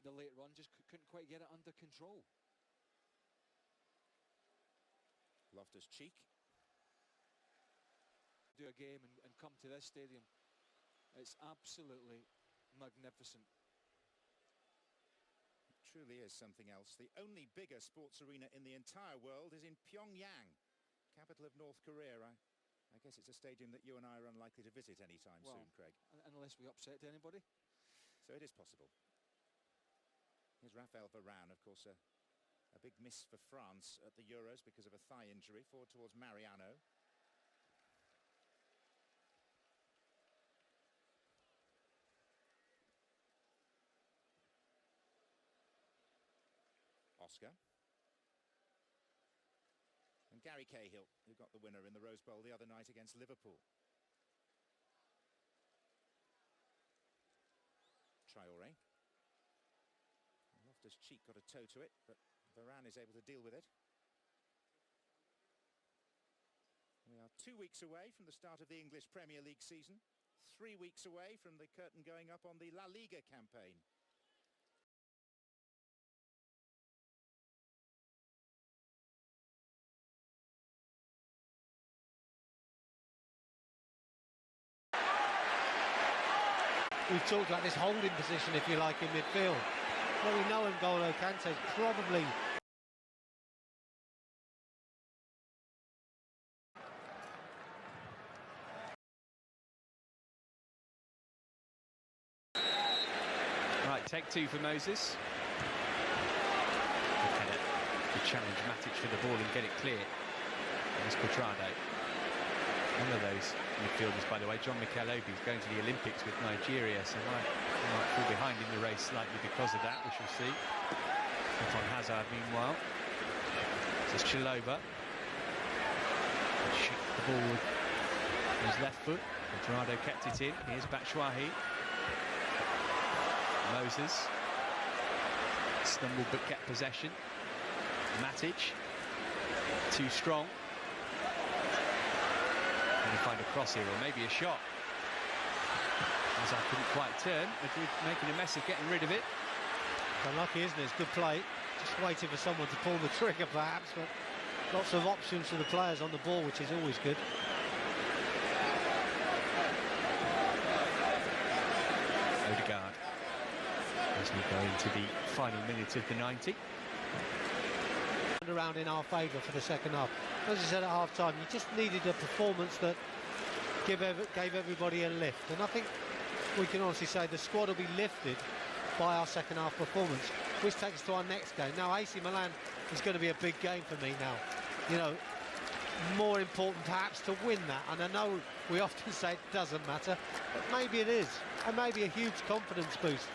the late run, just couldn't quite get it under control. Loftus-Cheek. Do a game and come to this stadium. It's absolutely magnificent. It truly is something else. The only bigger sports arena in the entire world is in Pyongyang, capital of North Korea. I guess it's a stadium that you and I are unlikely to visit anytime soon, Craig. Unless we upset anybody. So it is possible. Here's Raphael Varane, of course, a big miss for France at the Euros because of a thigh injury. Forward towards Mariano. Oscar. And Gary Cahill, who got the winner in the Rose Bowl the other night against Liverpool. Traoré. Loftus-Cheek got a toe to it, but Varane is able to deal with it. We are 2 weeks away from the start of the English Premier League season. 3 weeks away from the curtain going up on the La Liga campaign. We've talked about this holding position, if you like, in midfield. Well, we know N'Golo Kante's probably... Right, take two for Moses. Look at it. To challenge Matic for the ball and get it clear. And it's Cuadrado. One of those midfielders, by the way, John Mikel Obi, is going to the Olympics with Nigeria, so might fall behind in the race slightly because of that. We shall see. Anton Hazard, meanwhile. This is Chalobah. Shoot the ball with his left foot. Cuadrado kept it in. Here's Batshuayi. Moses. Stumbled but kept possession. Matic. Too strong. Find a cross here, or maybe a shot. As I couldn't quite turn, Madrid making a mess of getting rid of it. Unlucky, isn't it? It's good play. Just waiting for someone to pull the trigger, perhaps, but lots of options for the players on the ball, which is always good. Odegaard as we go into the final minute of the 90. Around in our favour for the second half. As I said at half time, you just needed a performance that gave everybody a lift, and I think we can honestly say the squad will be lifted by our second half performance, which takes us to our next game. Now AC Milan is going to be a big game for me now, you know, more important perhaps to win that, and I know we often say it doesn't matter, but maybe it is, and maybe a huge confidence boost.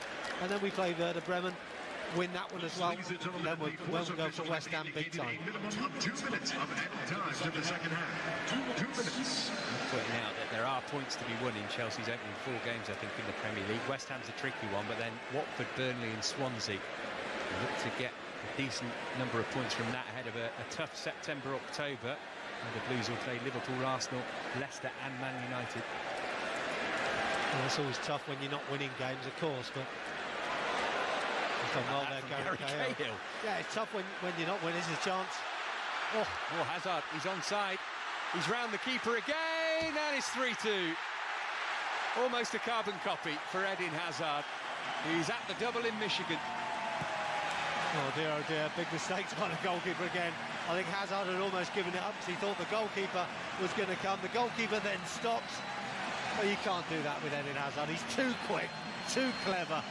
And then we play Werder Bremen, win that one as well, and then we'll go for West Ham big time. Minimum of 2 minutes of added time to the second half. 2 minutes. Pointing out that there are points to be won in Chelsea's opening 4 games, I think, in the Premier League. West Ham's a tricky one, but then Watford, Burnley and Swansea look to get a decent number of points from that ahead of a tough September, October. And the Blues will play Liverpool, Arsenal, Leicester and Man United. Well, it's always tough when you're not winning games, of course, but... Well there, Gary Cahill. Yeah, it's tough when you're not winning. This is a chance. Oh, Hazard, he's onside. He's round the keeper again, and it's 3-2. Almost a carbon copy for Eden Hazard. He's at the double in Michigan. Oh dear, big mistakes by the goalkeeper again. I think Hazard had almost given it up because he thought the goalkeeper was going to come. The goalkeeper then stops. Well, you can't do that with Eden Hazard. He's too quick, too clever.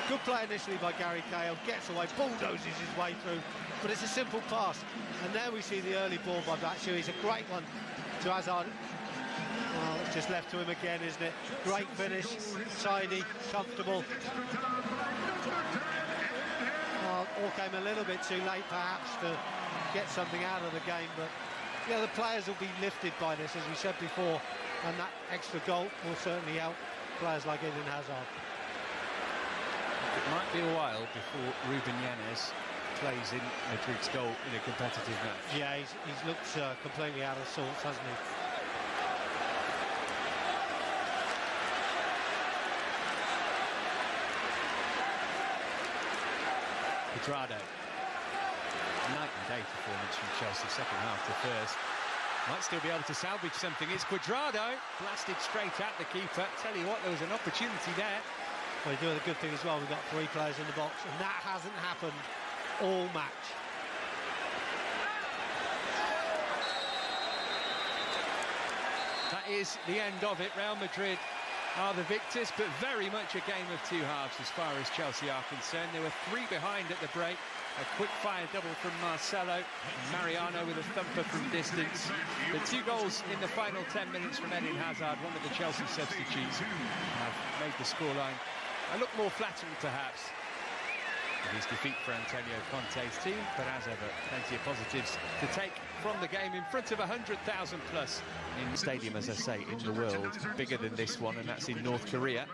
Good play initially by Gary Cahill, gets away, bulldozes his way through, but it's a simple pass. And there we see the early ball by Batshuayi. It's a great one to Hazard. Well, it's just left to him again, isn't it? Great finish, tidy, comfortable. Well, all came a little bit too late perhaps to get something out of the game, but yeah, the players will be lifted by this, as we said before, and that extra goal will certainly help players like Eden Hazard. It might be a while before Ruben Yanez plays in Madrid's goal in a competitive match. Yeah, he's looked completely out of sorts, hasn't he? Cuadrado. Night and day performance from Chelsea, second half to first. Might still be able to salvage something. It's Cuadrado, blasted straight at the keeper. Tell you what, there was an opportunity there. Well, you're doing a good thing as well. We've got 3 players in the box, and that hasn't happened all match. That is the end of it. Real Madrid are the victors, but very much a game of 2 halves as far as Chelsea are concerned. They were 3 behind at the break. A quick-fire double from Marcelo. Mariano with a thumper from distance. The 2 goals in the final 10 minutes from Eden Hazard, one of the Chelsea substitutes, have made the scoreline a look more flattering, perhaps. It is defeat for Antonio Conte's team, but as ever, plenty of positives to take from the game in front of 100,000 plus in the stadium, as I say, in the world. Bigger than this one, and that's in North Korea.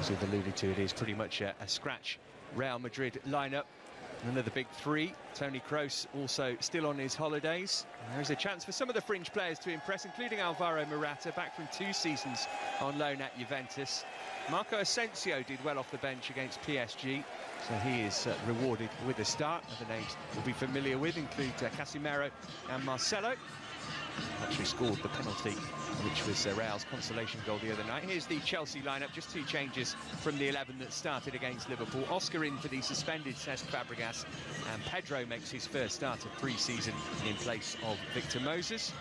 As we've alluded to, it is pretty much a scratch Real Madrid lineup. Another big 3. Toni Kroos also still on his holidays. And there is a chance for some of the fringe players to impress, including Alvaro Morata, back from 2 seasons on loan at Juventus. Marco Asensio did well off the bench against PSG, so he is rewarded with a start. Other names we'll be familiar with include Casemiro and Marcelo. Actually scored the penalty, which was Real's consolation goal the other night. Here's the Chelsea lineup, just 2 changes from the 11 that started against Liverpool. Oscar in for the suspended Cesc Fabregas, and Pedro makes his first start of pre-season in place of Victor Moses.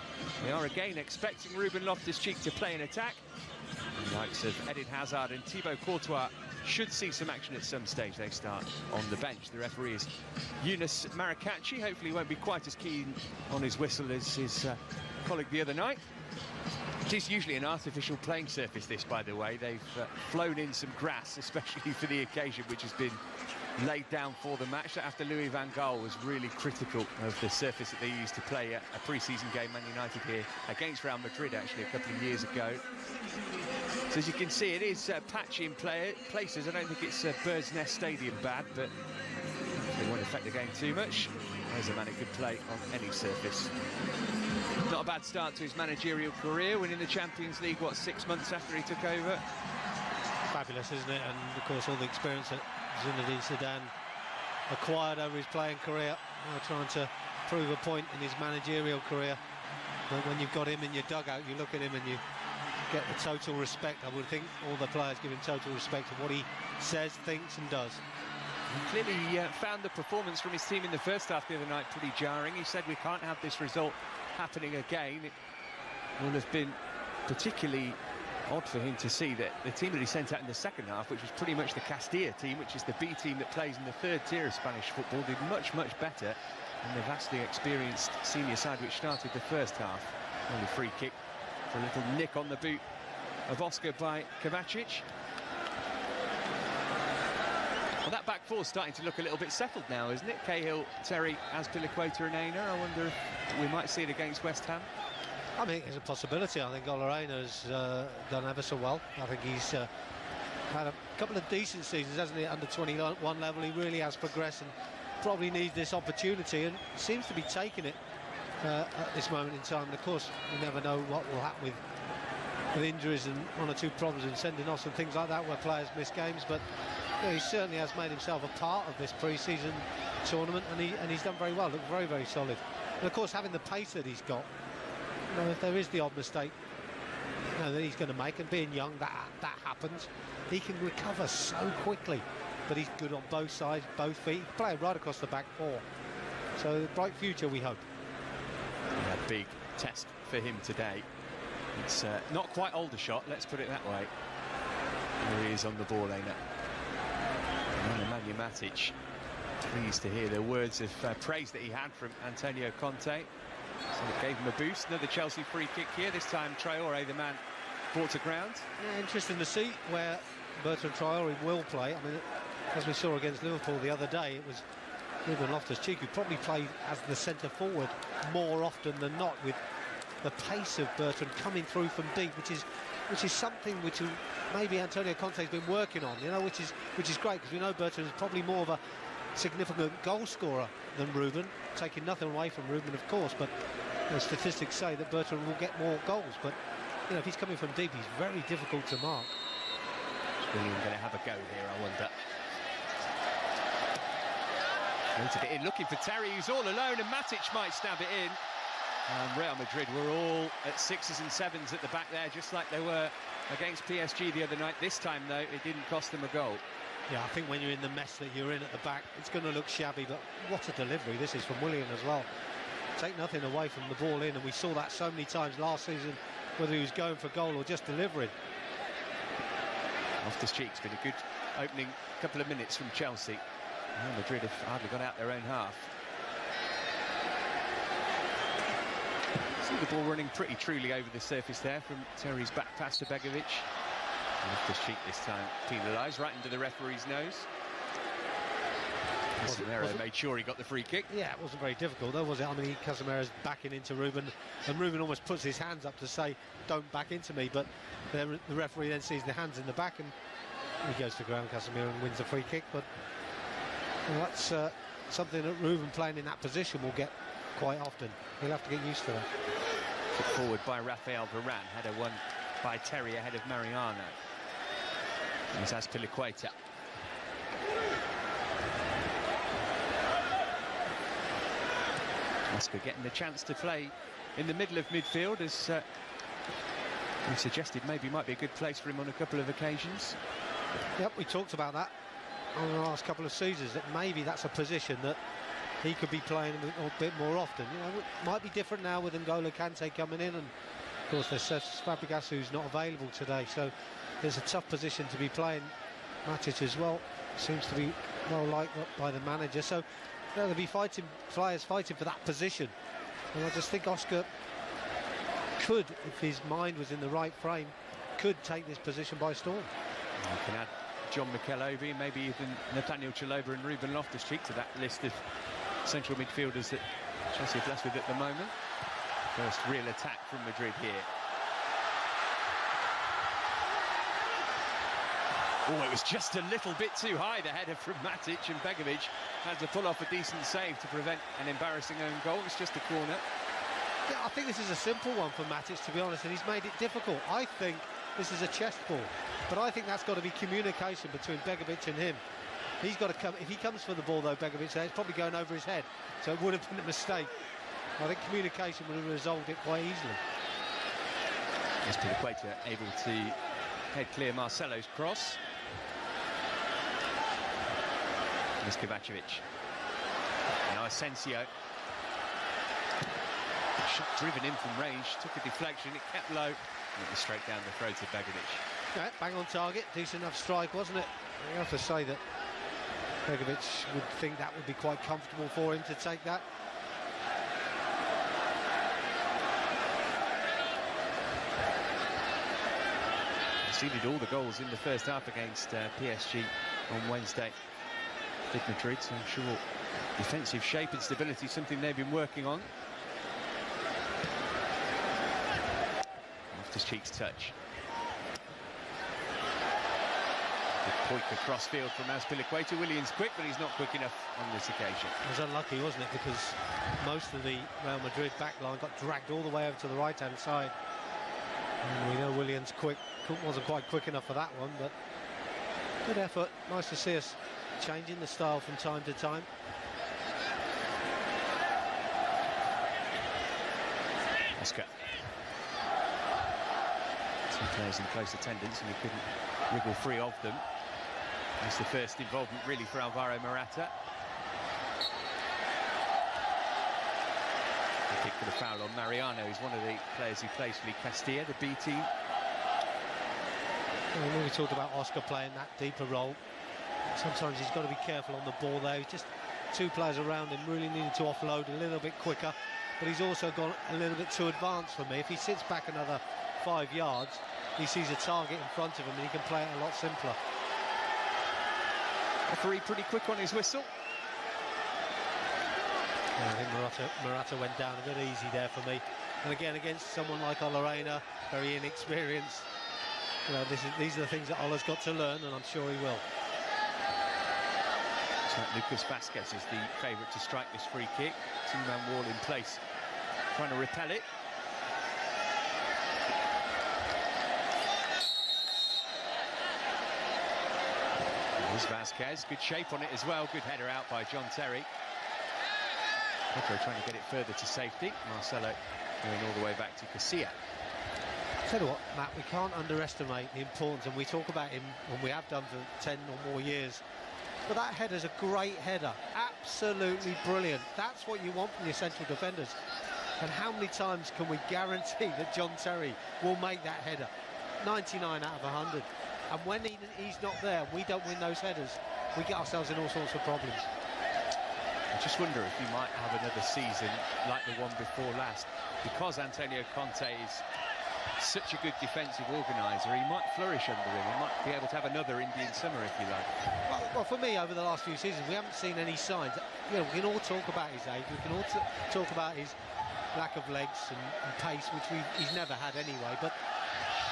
We are again expecting Ruben Loftus-Cheek to play in attack. The likes of Eden Hazard and Thibaut Courtois should see some action at some stage. They start on the bench. The referee is Younes Marakachi. Hopefully he won't be quite as keen on his whistle as his colleague the other night. It is usually an artificial playing surface, this, by the way. They've flown in some grass, especially for the occasion, which has been laid down for the match. After Louis van Gaal was really critical of the surface that they used to play a pre-season game, Man United here against Real Madrid, actually, a couple of years ago. So as you can see, it is patchy in places. I don't think it's Bird's Nest Stadium bad, but it won't affect the game too much. There's a man who could play on any surface. Not a bad start to his managerial career, winning the Champions League, what, 6 months after he took over? Fabulous, isn't it? And of course all the experience that Zinedine Zidane acquired over his playing career, trying to prove a point in his managerial career. But when you've got him in your dugout, you look at him and you get the total respect. I would think all the players give him total respect for what he says, thinks and does. He clearly found the performance from his team in the first half the other night pretty jarring. He said we can't have this result happening again. It will have been particularly odd for him to see that the team that he sent out in the second half, which was pretty much the Castilla team, which is the B team that plays in the 3rd tier of Spanish football, did much, much better than the vastly experienced senior side which started the first half. Only free kick for a little nick on the boot of Oscar by Kovacic. Well, that back four's starting to look a little bit settled now, isn't it? Cahill, Terry, Azpilicueta and Aina. I wonder if we might see it against West Ham. I mean, it's a possibility. I think Olarena's done ever so well. I think he's had a couple of decent seasons, hasn't he, under 21 level. He really has progressed and probably needs this opportunity and seems to be taking it at this moment in time. And of course, you never know what will happen with injuries and 1 or 2 problems in sending off and things like that where players miss games. But you know, he certainly has made himself a part of this pre-season tournament, and he's done very well. Looked very, very solid. And of course, having the pace that he's got, you know, if there is the odd mistake, you know, that he's going to make, and being young, that happens. He can recover so quickly, but he's good on both sides, both feet. He can play right across the back 4. So bright future, we hope. Yeah, big test for him today. It's not quite Aldershot, let's put it that way. There he is on the ball, Aina. And Nemanja Matic, pleased to hear the words of praise that he had from Antonio Conte. So it gave him a boost. Another Chelsea free kick here. This time Traore, the man, brought to ground. Yeah, interesting to see where Bertrand Traore will play. I mean, as we saw against Liverpool the other day, it was Ruben Loftus-Cheek who probably played as the centre forward more often than not, with the pace of Bertrand coming through from deep, which is something which maybe Antonio Conte's been working on, you know, which is great, because we know Bertrand is probably more of a significant goal scorer than Ruben, taking nothing away from Ruben, of course, but the statistics say that Bertrand will get more goals. But you know, if he's coming from deep, he's very difficult to mark. Is William going to have a go here, I wonder? Floated it in, looking for Terry, who's all alone, and Matic might stab it in. Real Madrid were all at 6s and 7s at the back there, just like they were against PSG the other night. This time, though, it didn't cost them a goal. Yeah, I think when you're in the mess that you're in at the back, it's going to look shabby, but what a delivery this is from Willian as well. Take nothing away from the ball in, and we saw that so many times last season, whether he was going for goal or just delivering. Loftus-Cheek's been a good opening couple of minutes from Chelsea. Real Madrid have hardly got out their own half. See the ball running pretty truly over the surface there from Terry's back pass to Begovic. Loftus-Cheek this time penalised right into the referee's nose. Casemiro made sure he got the free kick. Yeah, it wasn't very difficult though, was it? I mean, Casemiro's backing into Ruben, and Ruben almost puts his hands up to say, don't back into me, but the referee then sees the hands in the back and he goes to ground, Casemiro, and wins the free kick. But well, that's something that Ruben playing in that position will get quite often. He'll have to get used to that. Put forward by Rafael Varane, header won by Terry ahead of Mariano. There's Azpilicueta. Oscar getting the chance to play in the middle of midfield, as we suggested maybe might be a good place for him on a couple of occasions. Yep, we talked about that on the last couple of seasons, that maybe that's a position that he could be playing a bit more often. You know, it might be different now with N'Golo Kante coming in, and of course there's Fabregas who's not available today, so there's a tough position to be playing. Matic as well seems to be well liked by the manager, so you know, there'll be players fighting for that position, and I just think Oscar could, if his mind was in the right frame, could take this position by storm. You can add John Mikel Obi, maybe even Nathaniel Chalobah and Ruben Loftus-Cheek to that list of central midfielders that Chelsea are blessed with at the moment. First real attack from Madrid here. Oh, it was just a little bit too high, the header from Matic, and Begovic had to pull off a decent save to prevent an embarrassing own goal. It's just a corner. Yeah, I think this is a simple one for Matic, to be honest, and he's made it difficult. I think this is a chest ball, but I think that's got to be communication between Begovic and him. He's got to come. If he comes for the ball, though, Begovic, it's probably going over his head, so it would have been a mistake. I think communication would have resolved it quite easily. Azpilicueta able to head clear Marcelo's cross. Here's Kovacevic. Now Asensio. Shot driven in from range, took a deflection, it kept low, and it was straight down the throat of Begovic. Yeah, bang on target, decent enough strike, wasn't it? You have to say that Begovic would think that would be quite comfortable for him to take that. Conceded all the goals in the first half against PSG on Wednesday. Did Madrid, so I'm sure defensive shape and stability is something they've been working on. Loftus-Cheek's touch. Good point across field from Azpilicueta. Willian's quick, but he's not quick enough on this occasion. It was unlucky, wasn't it? Because most of the Real Madrid backline got dragged all the way over to the right-hand side. And we know Willian's wasn't quite quick enough for that one, but good effort. Nice to see us changing the style from time to time. Oscar. Two players in close attendance, and he couldn't wriggle free of them. It's the first involvement really for Alvaro Morata. The kick for the foul on Mariano, who's one of the players who plays for the Castilla, the B team. When we talked about Oscar playing that deeper role, sometimes he's got to be careful on the ball there. He's just two players around him, really needed to offload a little bit quicker, but he's also gone a little bit too advanced for me. If he sits back another 5 yards, he sees a target in front of him and he can play it a lot simpler. Referee pretty quick on his whistle. Yeah, I think Morata went down a bit easy there for me. And again, against someone like Olarena, very inexperienced, you know, these are the things that Ola's got to learn, and I'm sure he will. So Lucas Vazquez is the favourite to strike this free kick. Two-man wall in place, trying to repel it. Here's Vasquez, good shape on it as well, good header out by John Terry. Pedro trying to get it further to safety. Marcelo going all the way back to Casilla. Tell you what, Matt, we can't underestimate the importance, and we talk about him, and we have done for 10 or more years, but that header's a great header, absolutely brilliant. That's what you want from your central defenders. And how many times can we guarantee that John Terry will make that header? 99 out of 100. And when he's not there, we don't win those headers, we get ourselves in all sorts of problems. I just wonder if we might have another season like the one before last, because Antonio Conte is such a good defensive organiser. He might flourish under him. He might be able to have another Indian summer, if you like. Well, for me, over the last few seasons, we haven't seen any signs. You know, we can all talk about his age, we can all talk about his lack of legs and pace, which he's never had anyway, but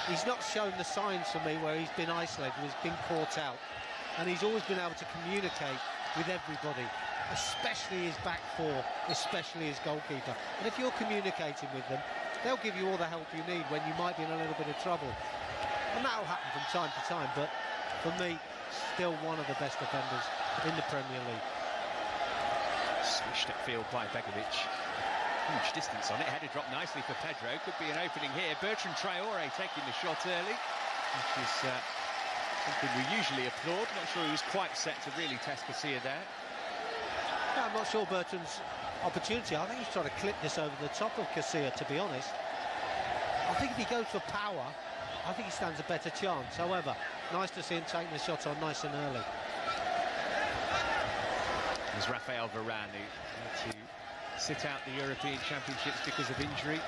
he's not shown the signs for me where he's been isolated, he's been caught out, and he's always been able to communicate with everybody, especially his back four, especially his goalkeeper. And if you're communicating with them, they'll give you all the help you need when you might be in a little bit of trouble. And that'll happen from time to time, but for me, still one of the best defenders in the Premier League. Swished upfield by Begovic. Huge distance on it. Header dropped nicely for Pedro. Could be an opening here. Bertrand Traore taking the shot early, which is something we usually applaud. Not sure he was quite set to really test Casilla there. No, I'm not sure Bertrand's opportunity. I think he's trying to clip this over the top of Casilla, to be honest. I think if he goes for power, I think he stands a better chance. However, nice to see him taking the shot on nice and early. There's Rafael Varane, who had to sit out the European Championships because of injury.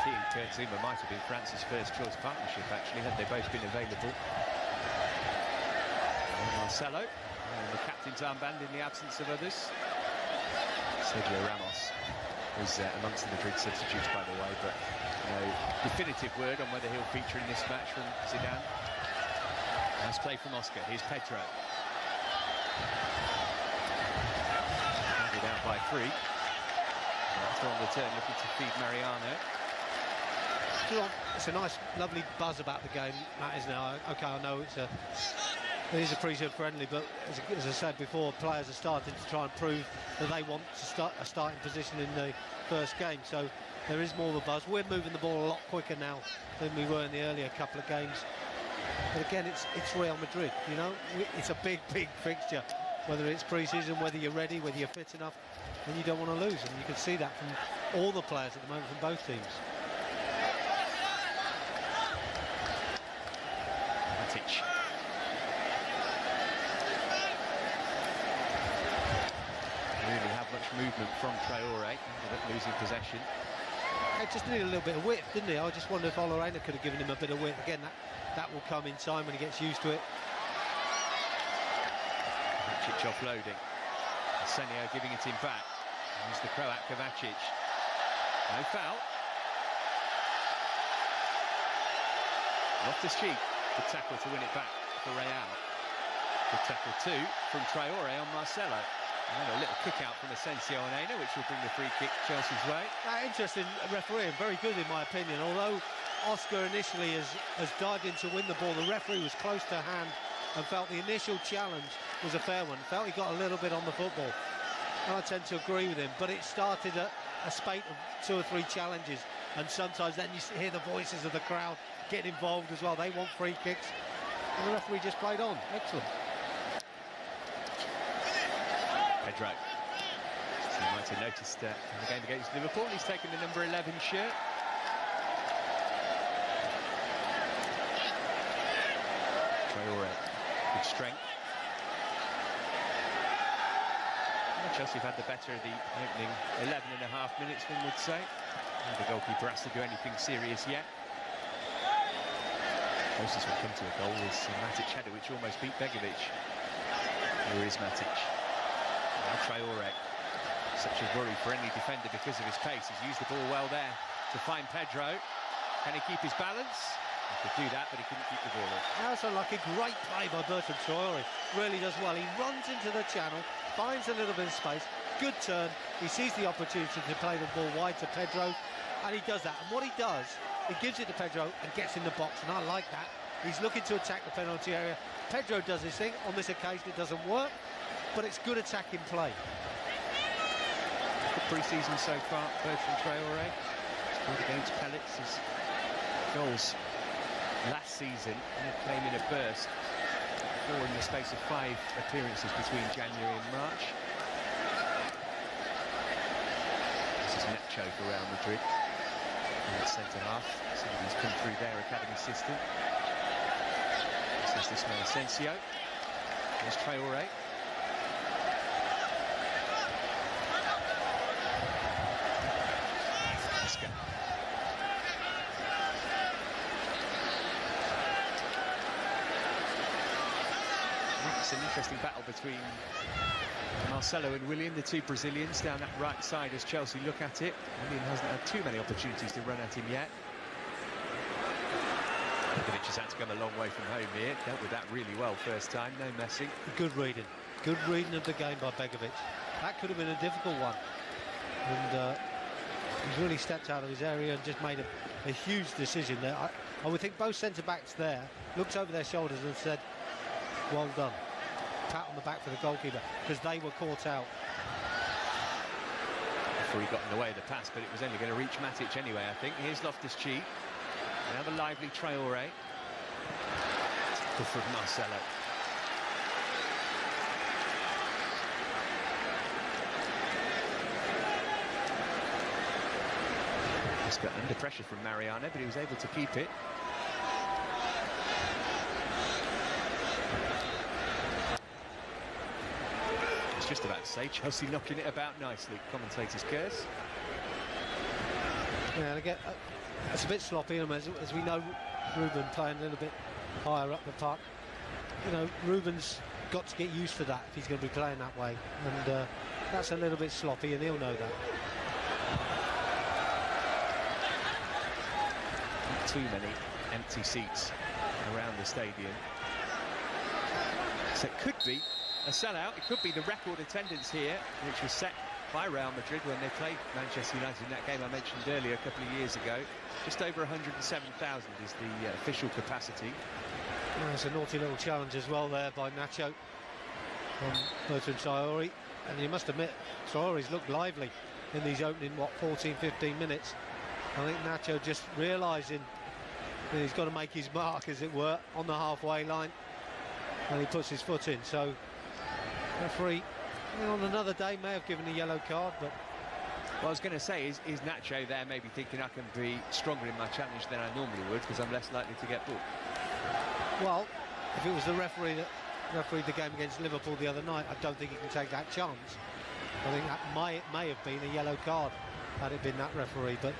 He and Kurt Zuma might have been France's first choice partnership, actually, had they both been available. And Marcelo, the captain's armband in the absence of others. Sergio Ramos was amongst the Madrid substitutes, by the way, but no definitive word on whether he'll feature in this match from Zidane. Nice play from Oscar. Here's Pedro. Handed out by 3. After on the turn, looking to feed Mariano. It's a nice, lovely buzz about the game, Matt, isn't it? Okay, I know it is a pre-season friendly, but as I said before, players are starting to try and prove that they want to start a starting position in the first game. So there is more of a buzz. We're moving the ball a lot quicker now than we were in the earlier couple of games. But again, it's Real Madrid, you know. It's a big fixture. Whether it's pre-season, whether you're ready, whether you're fit enough, and you don't want to lose. And you can see that from all the players at the moment from both teams. Matic. Really have much movement from Traore, ended up losing possession. He just needed a little bit of width, didn't he? I just wonder if Olorena could have given him a bit of width. Again, that will come in time when he gets used to it. Matic offloading. Senio giving it him back. Here's the Croat Kovacic. No foul. Loftus-Cheek. Good tackle to win it back for Real. Good tackle too from Traore on Marcelo. And a little kick out from Asensio on Aina, which will bring the free kick Chelsea's way. Interesting referee, very good in my opinion. Although Oscar initially has dived in to win the ball, the referee was close to hand and felt the initial challenge was a fair one. Felt he got a little bit on the football. And I tend to agree with him, but it started a spate of 2 or 3 challenges, and sometimes then you hear the voices of the crowd get involved as well. They want free kicks, and the referee just played on. Excellent. Pedro. So you might have noticed in the game against Liverpool, he's taken the number 11 shirt. Traore, good strength. Chelsea have had the better of the opening 11 and a half minutes, one would say. And the goalkeeper has to do anything serious yet. Closest we've come to a goal was Matic header, which almost beat Begovic. Here is Matic. Now Traore. Such a worry for any defender because of his pace. He's used the ball well there to find Pedro. Can he keep his balance? He could do that, but he couldn't keep the ball in. That's unlucky. Great play by Bertrand Traore. Really does well. He runs into the channel, finds a little bit of space, good turn. He sees the opportunity to play the ball wide to Pedro, and he does that. And what he does, he gives it to Pedro and gets in the box, and I like that. He's looking to attack the penalty area. Pedro does his thing. On this occasion, it doesn't work, but it's good attacking play. Good pre-season so far, Bertrand Traoré. Scored against Pellets. His goals last season came in a burst. 4 in the space of 5 appearances between January and March. This is Nacho for Real Madrid. In the centre half. Somebody's come through their academy system. This is this man Asensio. There's Traoré. It's an interesting battle between Marcelo and Willian, the two Brazilians, down that right side as Chelsea look at it. Willian hasn't had too many opportunities to run at him yet. Begovic has had to come a long way from home here. Dealt with that really well first time, no messing. Good reading of the game by Begovic. That could have been a difficult one. And he's really stepped out of his area and just made a huge decision there. I would think both centre-backs there looked over their shoulders and said, well done. Pat on the back for the goalkeeper, because they were caught out. Before he got in the way of the pass, but it was only going to reach Matic anyway, I think. Here's Loftus-Cheek. Another lively Traoré. Good for Marcelo. Just got under pressure from Mariano, but he was able to keep it. Just about to say, Chelsea knocking it about nicely. Commentator's curse. Yeah, and again, it's a bit sloppy, as we know. Ruben playing a little bit higher up the park. You know, Ruben's got to get used to that if he's going to be playing that way, and that's a little bit sloppy, and he'll know that. Not too many empty seats around the stadium, so it could be a sellout. It could be the record attendance here, which was set by Real Madrid when they played Manchester United in that game I mentioned earlier a couple of years ago. Just over 107,000 is the official capacity. Well, it's a naughty little challenge as well there by Nacho from Bertrand Traoré, and you must admit Traoré's looked lively in these opening 14-15 minutes. I think Nacho just realising that he's got to make his mark, as it were, on the halfway line, and he puts his foot in. So referee, on another day, may have given a yellow card, but... What I was going to say is Nacho there maybe thinking I can be stronger in my challenge than I normally would, because I'm less likely to get booked. Well, if it was the referee that refereed the game against Liverpool the other night, I don't think he can take that chance. I think that may have been a yellow card had it been that referee. But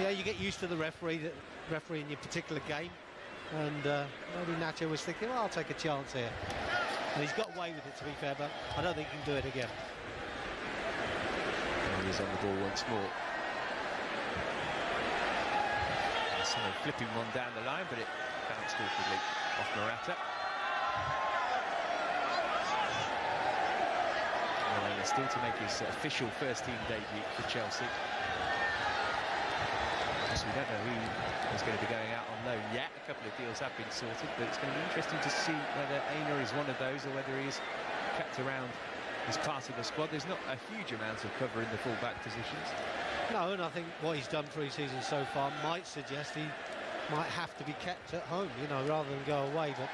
yeah, you get used to the referee in your particular game, and maybe Nacho was thinking, well, I'll take a chance here. And he's got away with it, to be fair, but I don't think he can do it again. And he's on the ball once more. So flipping one down the line, but it bounced awkwardly off Morata. And still to make his official first-team debut for Chelsea. So we don't know who is going to be going out on loan yet. A couple of deals have been sorted, but it's going to be interesting to see whether Aina is one of those or whether he's kept around as part of the squad. There's not a huge amount of cover in the full-back positions. No, and I think what he's done pre-season so far might suggest he might have to be kept at home, you know, rather than go away. But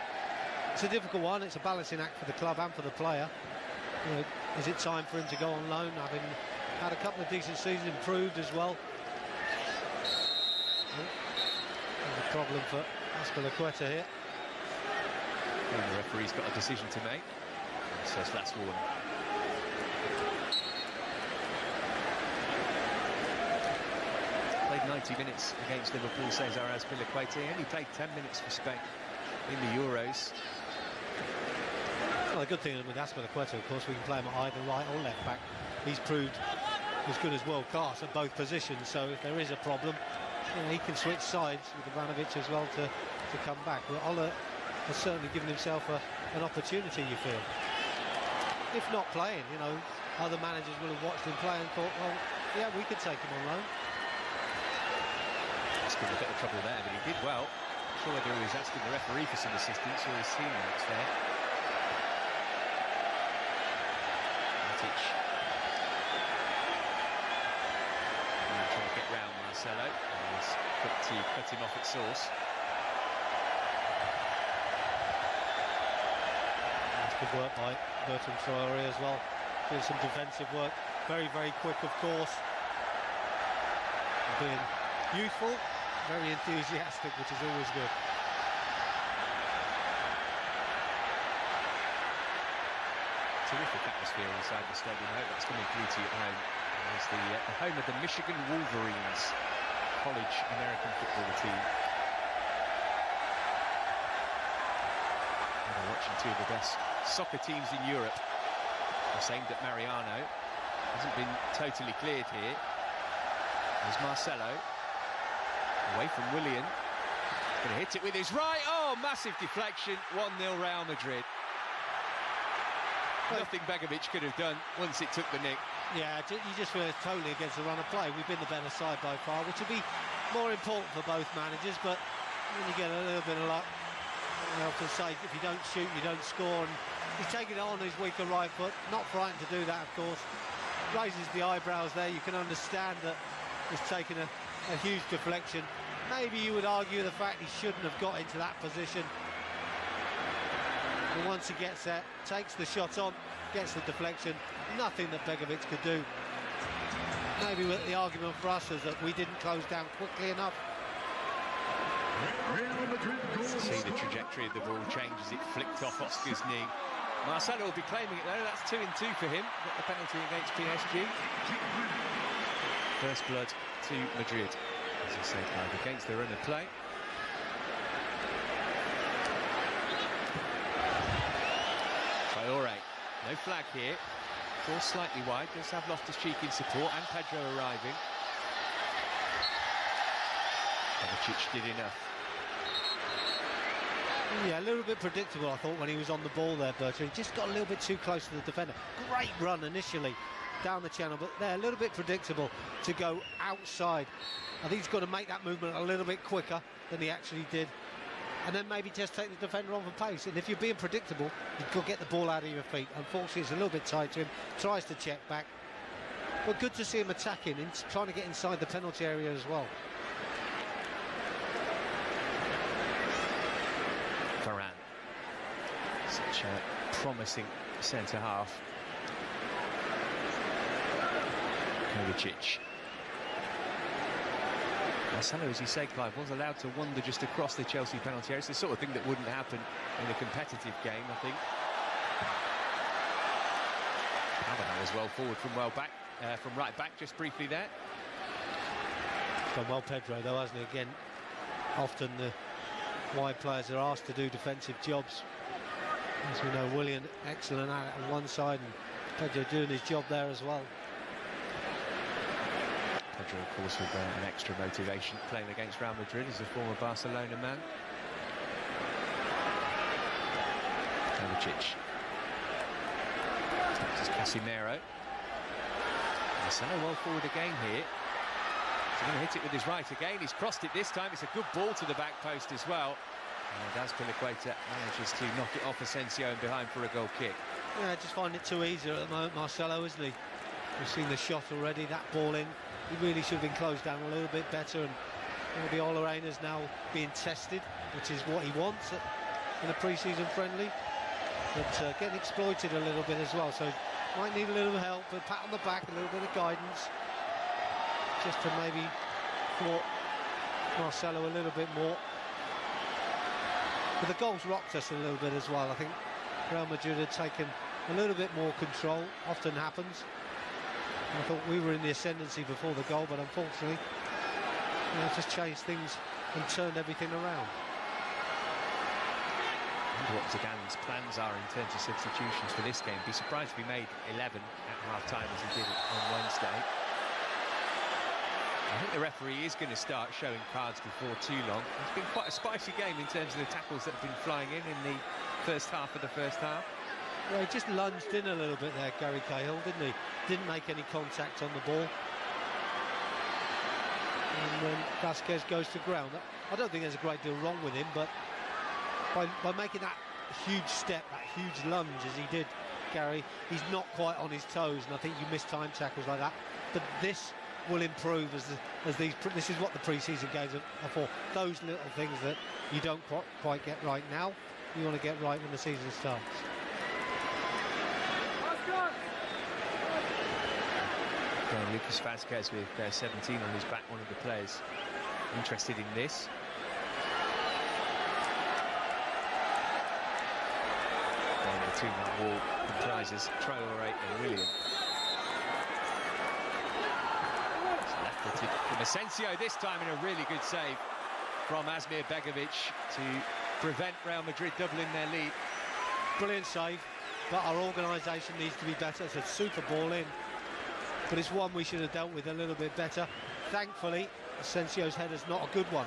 it's a difficult one. It's a balancing act for the club and for the player. You know, is it time for him to go on loan? Having had a couple of decent seasons, improved as well. There's a problem for Azpilicueta here. And the referee's got a decision to make. So it's last warning. Played 90 minutes against Liverpool, Cesar Azpilicueta. He only played 10 minutes for Spain in the Euros. Well, the good thing with Azpilicueta, of course, we can play him at either right or left back. He's proved as good as world class at both positions, so if there is a problem, you know, he can switch sides with Ivanovic as well to come back. But Ola has certainly given himself an opportunity, you feel. If not playing, you know, other managers will have watched him play and thought, well, yeah, we could take him on loan. He's got a bit of trouble there, but he did well. sure whether he was asking the referee for some assistance or his teammates there. Matic. Trying to get round Marcelo. He's cut him off at source. That's good work by Bertrand Traoré as well. Doing some defensive work. Very, very quick, of course. Being youthful, very enthusiastic, which is always good. Terrific atmosphere inside the stadium. I hope that's coming through to you at home. It's the home of the Michigan Wolverines, college American football team. And we're watching two of the best soccer teams in Europe. It's aimed at Mariano. Hasn't been totally cleared here. There's Marcelo. Away from Willian. Going to hit it with his right. Oh, massive deflection. 1-0 Real Madrid. Nothing Begovic could have done once it took the nick. Yeah, you just feel it's totally against the run of play. We've been the better side by far, which would be more important for both managers, but when you get a little bit of luck, I often say if you don't shoot, you don't score, and he's taking it on his weaker right foot, not frightened to do that, of course. Raises the eyebrows there. You can understand that he's taken a huge deflection. Maybe you would argue the fact he shouldn't have got into that position. But once he gets there, takes the shot on, gets the deflection, nothing that Begovic could do. Maybe the argument for us is that we didn't close down quickly enough. See the trajectory of the ball change as it flicked off Oscar's knee. Marcelo will be claiming it though. That's 2-2 for him. Got the penalty against PSG. First blood to Madrid, as I said, against the run of play. Traoré, no flag here. Course slightly wide, does have Loftus-Cheek in support and Pedro arriving. Kovacic did enough. Yeah, a little bit predictable, I thought, when he was on the ball there, Bertrand. He just got a little bit too close to the defender. Great run initially down the channel, but they're a little bit predictable to go outside. I think he's got to make that movement a little bit quicker than he actually did, and then maybe just take the defender on for pace. And if you're being predictable, you've got to get the ball out of your feet. Unfortunately, it's a little bit tight to him, tries to check back. But good to see him attacking and trying to get inside the penalty area as well. Varane, such a promising centre-half. Kovacic. Marcelo, as you say, Clive, was allowed to wander just across the Chelsea penalty area. It's the sort of thing that wouldn't happen in a competitive game, I think. Alvaro was well forward from right back, just briefly there. Done well, Pedro, though, hasn't he? Again, often the wide players are asked to do defensive jobs. As we know, Willian excellent at it on one side, and Pedro doing his job there as well. Pedro, of course, with an extra motivation playing against Real Madrid as a former Barcelona man. Kovacic. This is Casemiro. Marcelo well forward again here. He's going to hit it with his right again. He's crossed it this time. It's a good ball to the back post as well. And Azpilicueta manages to knock it off Asensio and behind for a goal kick. Yeah, just finding it too easy at the moment, Marcelo, isn't he? We've seen the shot already, that ball in. He really should have been closed down a little bit better, and maybe Olarena's now being tested, which is what he wants in a pre-season friendly. But getting exploited a little bit as well, so might need a little help, a pat on the back, a little bit of guidance, just to maybe thwart Marcelo a little bit more. But the goals rocked us a little bit as well. I think Real Madrid had taken a little bit more control, often happens. I thought we were in the ascendancy before the goal, but unfortunately, just changed things and turned everything around. I wonder what Zidane's plans are in terms of substitutions for this game. Be surprised if he made 11 at half-time as he did on Wednesday. I think the referee is going to start showing cards before too long. It's been quite a spicy game in terms of the tackles that have been flying in the first half of the first half. Well, he just lunged in a little bit there, Gary Cahill, didn't he? Didn't make any contact on the ball. And when Vasquez goes to ground, I don't think there's a great deal wrong with him, but by making that huge step, that huge lunge as he did, Gary, he's not quite on his toes, and I think you miss time tackles like that. But this will improve as these. This is what the pre-season games are for. Those little things that you don't quite get right now, you want to get right when the season starts. Lucas Vazquez with 17 on his back, one of the players interested in this. And the two-man wall comprises Traoré and William. Left-footed from Asensio this time, in a really good save from Asmir Begovic to prevent Real Madrid doubling their lead. Brilliant save, but our organisation needs to be better. It's a super ball in, but it's one we should have dealt with a little bit better. Thankfully, Asensio's header's not a good one.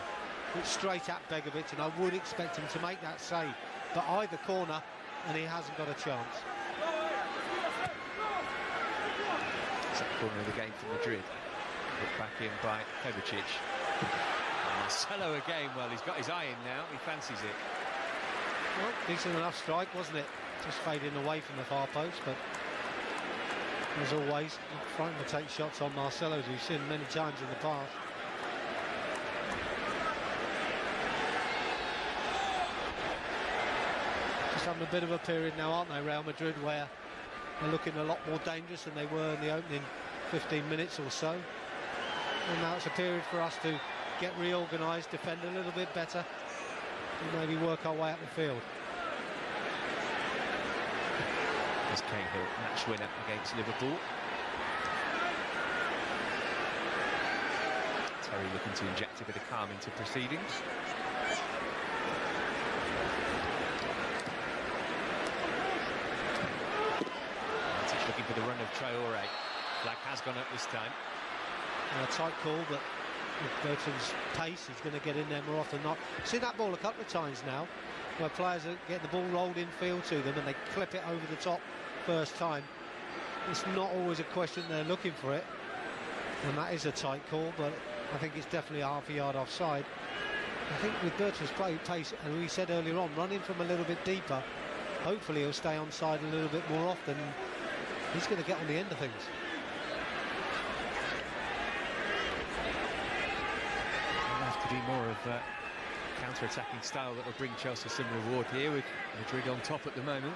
It's straight at Begovic, and I would expect him to make that save, but either corner, and he hasn't got a chance. Second corner of the game for Madrid. Put back in by Kovacic. And Marcelo again, well, he's got his eye in now, he fancies it. Well, decent enough strike, wasn't it? Just fading away from the far post, but as always, not frightened to take shots on Marcelo, as we've seen many times in the past. Just having a bit of a period now, aren't they, Real Madrid, where they're looking a lot more dangerous than they were in the opening 15 minutes or so. And now it's a period for us to get reorganised, defend a little bit better, and maybe work our way up the field. As Cahill, match winner against Liverpool. Terry looking to inject a bit of calm into proceedings. Looking for the run of Traoré. Black has gone up this time. A tight call, but with Bertrand's pace, he's going to get in there more often than not. Seen that ball a couple of times now, where players get the ball rolled in field to them and they clip it over the top first time. It's not always a question they're looking for it, and that is a tight call, but I think it's definitely half a yard offside. I think with Bertrand's pace, and we said earlier on, running from a little bit deeper, hopefully he'll stay on side a little bit more often. He's going to get on the end of things. It'll have to be more of a counter-attacking style that will bring Chelsea some reward here, with Madrid on top at the moment.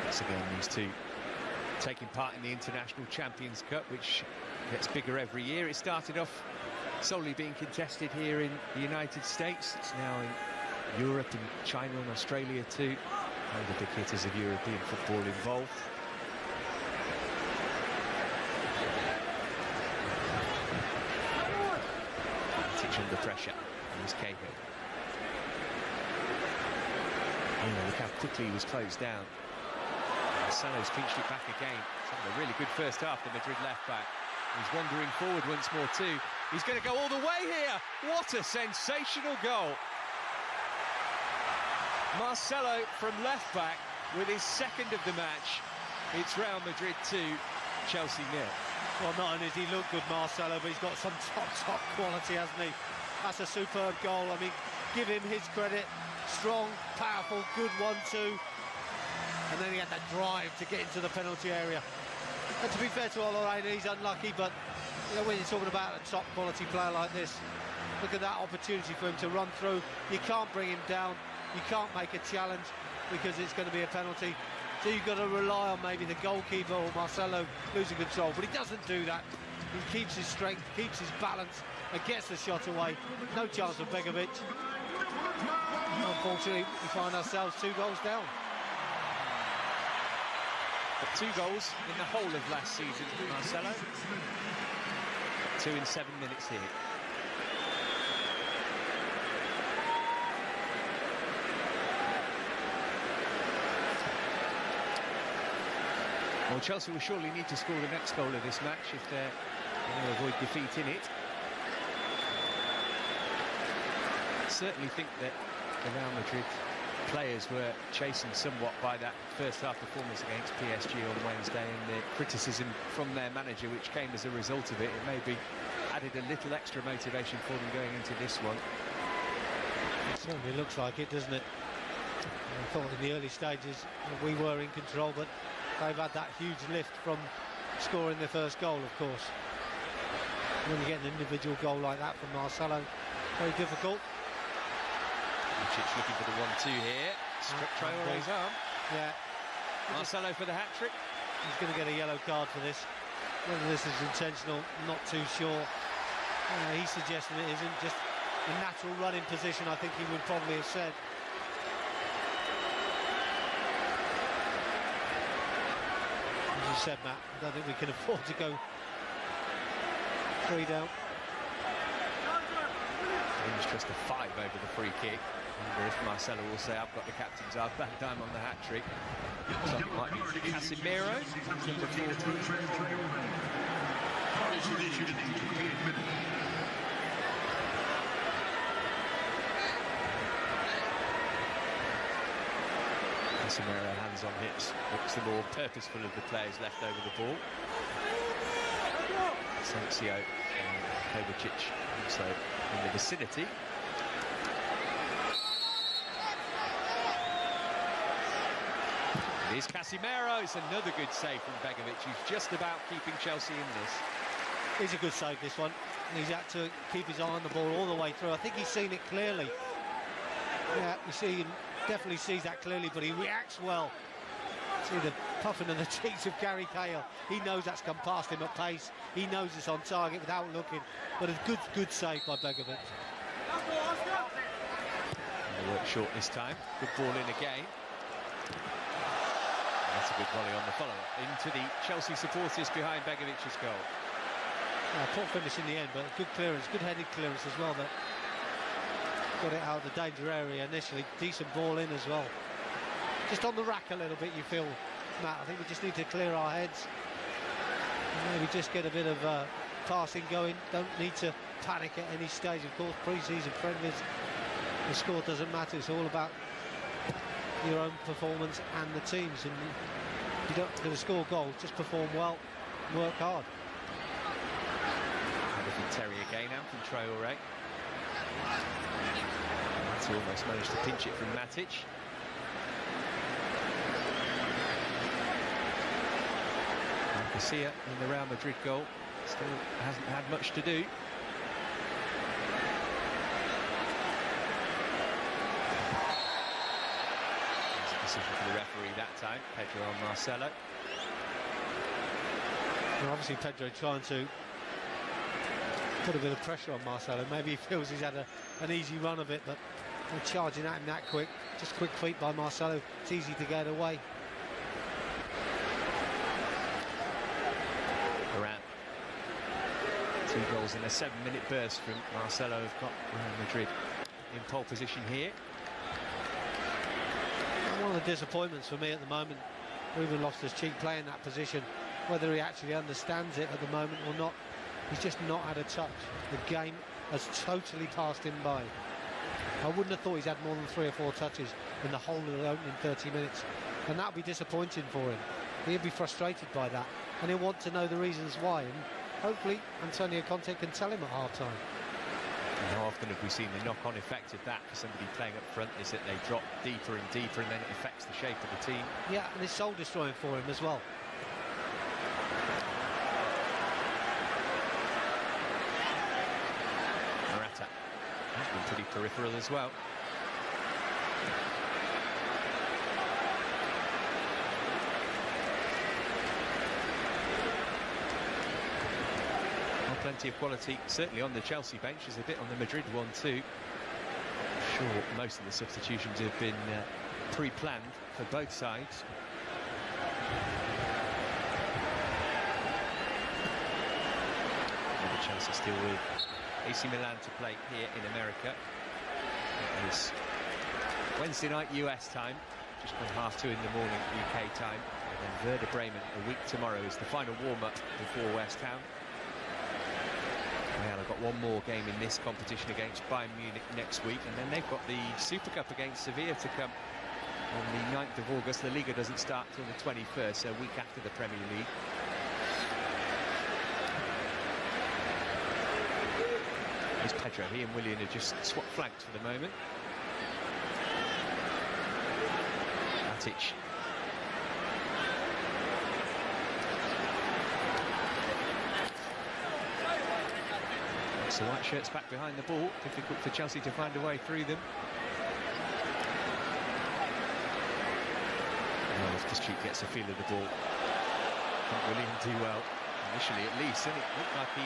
Once again, these two taking part in the International Champions Cup, which gets bigger every year. It started off solely being contested here in the United States. It's now in Europe and China and Australia too. One of the big hitters of European football involved. Matic under pressure. Here's Cahill. Oh, look how quickly he was closed down. Marcelo's pinched it back again. It's having a really good first half, the Madrid left back. He's wandering forward once more too. He's going to go all the way here. What a sensational goal. Marcelo from left back with his second of the match. It's Real Madrid 2, Chelsea 0. Well, not only does he look good, Marcelo, but he's got some top quality, hasn't he? That's a superb goal. I mean, give him his credit. Strong, powerful, good 1-2. And then he had that drive to get into the penalty area. And to be fair to Olorena, he's unlucky, but you know, when you're talking about a top quality player like this, look at that opportunity for him to run through. You can't bring him down, you can't make a challenge because it's going to be a penalty. So you've got to rely on maybe the goalkeeper or Marcelo losing control, but he doesn't do that. He keeps his strength, keeps his balance, and gets the shot away. No chance for Begovic. Unfortunately, we find ourselves 2 goals down. But 2 goals in the whole of last season, Marcelo. 2 in 7 minutes here. Well, Chelsea will surely need to score the next goal of this match if they're going to avoid defeat in it. I certainly think that the Real Madrid players were chastened somewhat by that first half performance against PSG on Wednesday, and the criticism from their manager which came as a result of it, it maybe added a little extra motivation for them going into this one. It certainly looks like it, doesn't it? I thought in the early stages we were in control, but they've had that huge lift from scoring their first goal, of course. When you get an individual goal like that from Marcelo, very difficult. Matic looking for the 1-2 here. Struck Traore's arm. Yeah. Marcelo for the hat-trick. He's going to get a yellow card for this. Whether this is intentional, not too sure. He suggested it isn't. Just a natural running position, I think he would probably have said. As you said, Matt, I don't think we can afford to go 3 down. He's just a 5 over the free kick. I wonder if Marcelo will say, I've got the captain's eye back time on the hat-trick. So it might be Casemiro, number 14. Casemiro, hands on hips, looks the more purposeful of the players left over the ball. Asensio and Kovacic also in the vicinity. It is Casemiro. It's another good save from Begovic, who's just about keeping Chelsea in this. It's a good save, this one. He's had to keep his eye on the ball all the way through. I think he's seen it clearly. Yeah, you see, he definitely sees that clearly, but he reacts well. See the puffing of the cheeks of Gary Cahill. He knows that's come past him at pace. He knows it's on target without looking. But a good save by Begovic. They work short this time. Good ball in again. That's a good volley on the follow-up into the Chelsea supporters behind Begovic's goal. Poor finish in the end, but good clearance, good headed clearance as well. That got it out of the danger area initially. Decent ball in as well. Just on the rack a little bit, you feel, Matt. I think we just need to clear our heads. And maybe just get a bit of passing going. Don't need to panic at any stage. Of course, pre-season friendlies, the score doesn't matter. It's all about your own performance and the teams. And you don't going to score goals, just perform well, work hard. From Terry again, and from Traore. That's almost managed to pinch it from Matic. And Garcia in the Real Madrid goal still hasn't had much to do. There's a decision for the referee that time. Pedro on Marcelo. Well, obviously Pedro trying to put a bit of pressure on Marcelo. Maybe he feels he's had an easy run of it, but they're charging at him that quick. Just quick feet by Marcelo. It's easy to get away. Around 2 goals in a 7-minute burst from Marcelo have got Real Madrid in pole position here. One of the disappointments for me at the moment, Ruben Loftus-Cheek playing that position, whether he actually understands it at the moment or not. He's just not had a touch. The game has totally passed him by. I wouldn't have thought he's had more than 3 or 4 touches in the whole of the opening 30 minutes. And that would be disappointing for him. He'll be frustrated by that. And he'll want to know the reasons why. And hopefully Antonio Conte can tell him at half-time. And how often have we seen the knock-on effect of that for somebody playing up front is that they drop deeper and deeper and then it affects the shape of the team. Yeah, and it's soul-destroying for him as well. He's been pretty peripheral as well. Well, plenty of quality, certainly on the Chelsea bench. There's a bit on the Madrid one too. Sure, most of the substitutions have been pre-planned for both sides. The Chelsea still with AC Milan to play here in America. It is Wednesday night US time, just gone 2:30 in the morning UK time. And then Werder Bremen a week tomorrow is the final warm-up before West Ham. Real have got one more game in this competition against Bayern Munich next week, and then they've got the Super Cup against Sevilla to come on the 9th of August. The Liga doesn't start till the 21st, so a week after the Premier League. There's Pedro. He and Willian are just swap flanked for the moment. Matic. So white shirts back behind the ball. Difficult for Chelsea to find a way through them. Loftus-Cheek gets a feel of the ball. Not Willian do well initially, at least, and it looked like he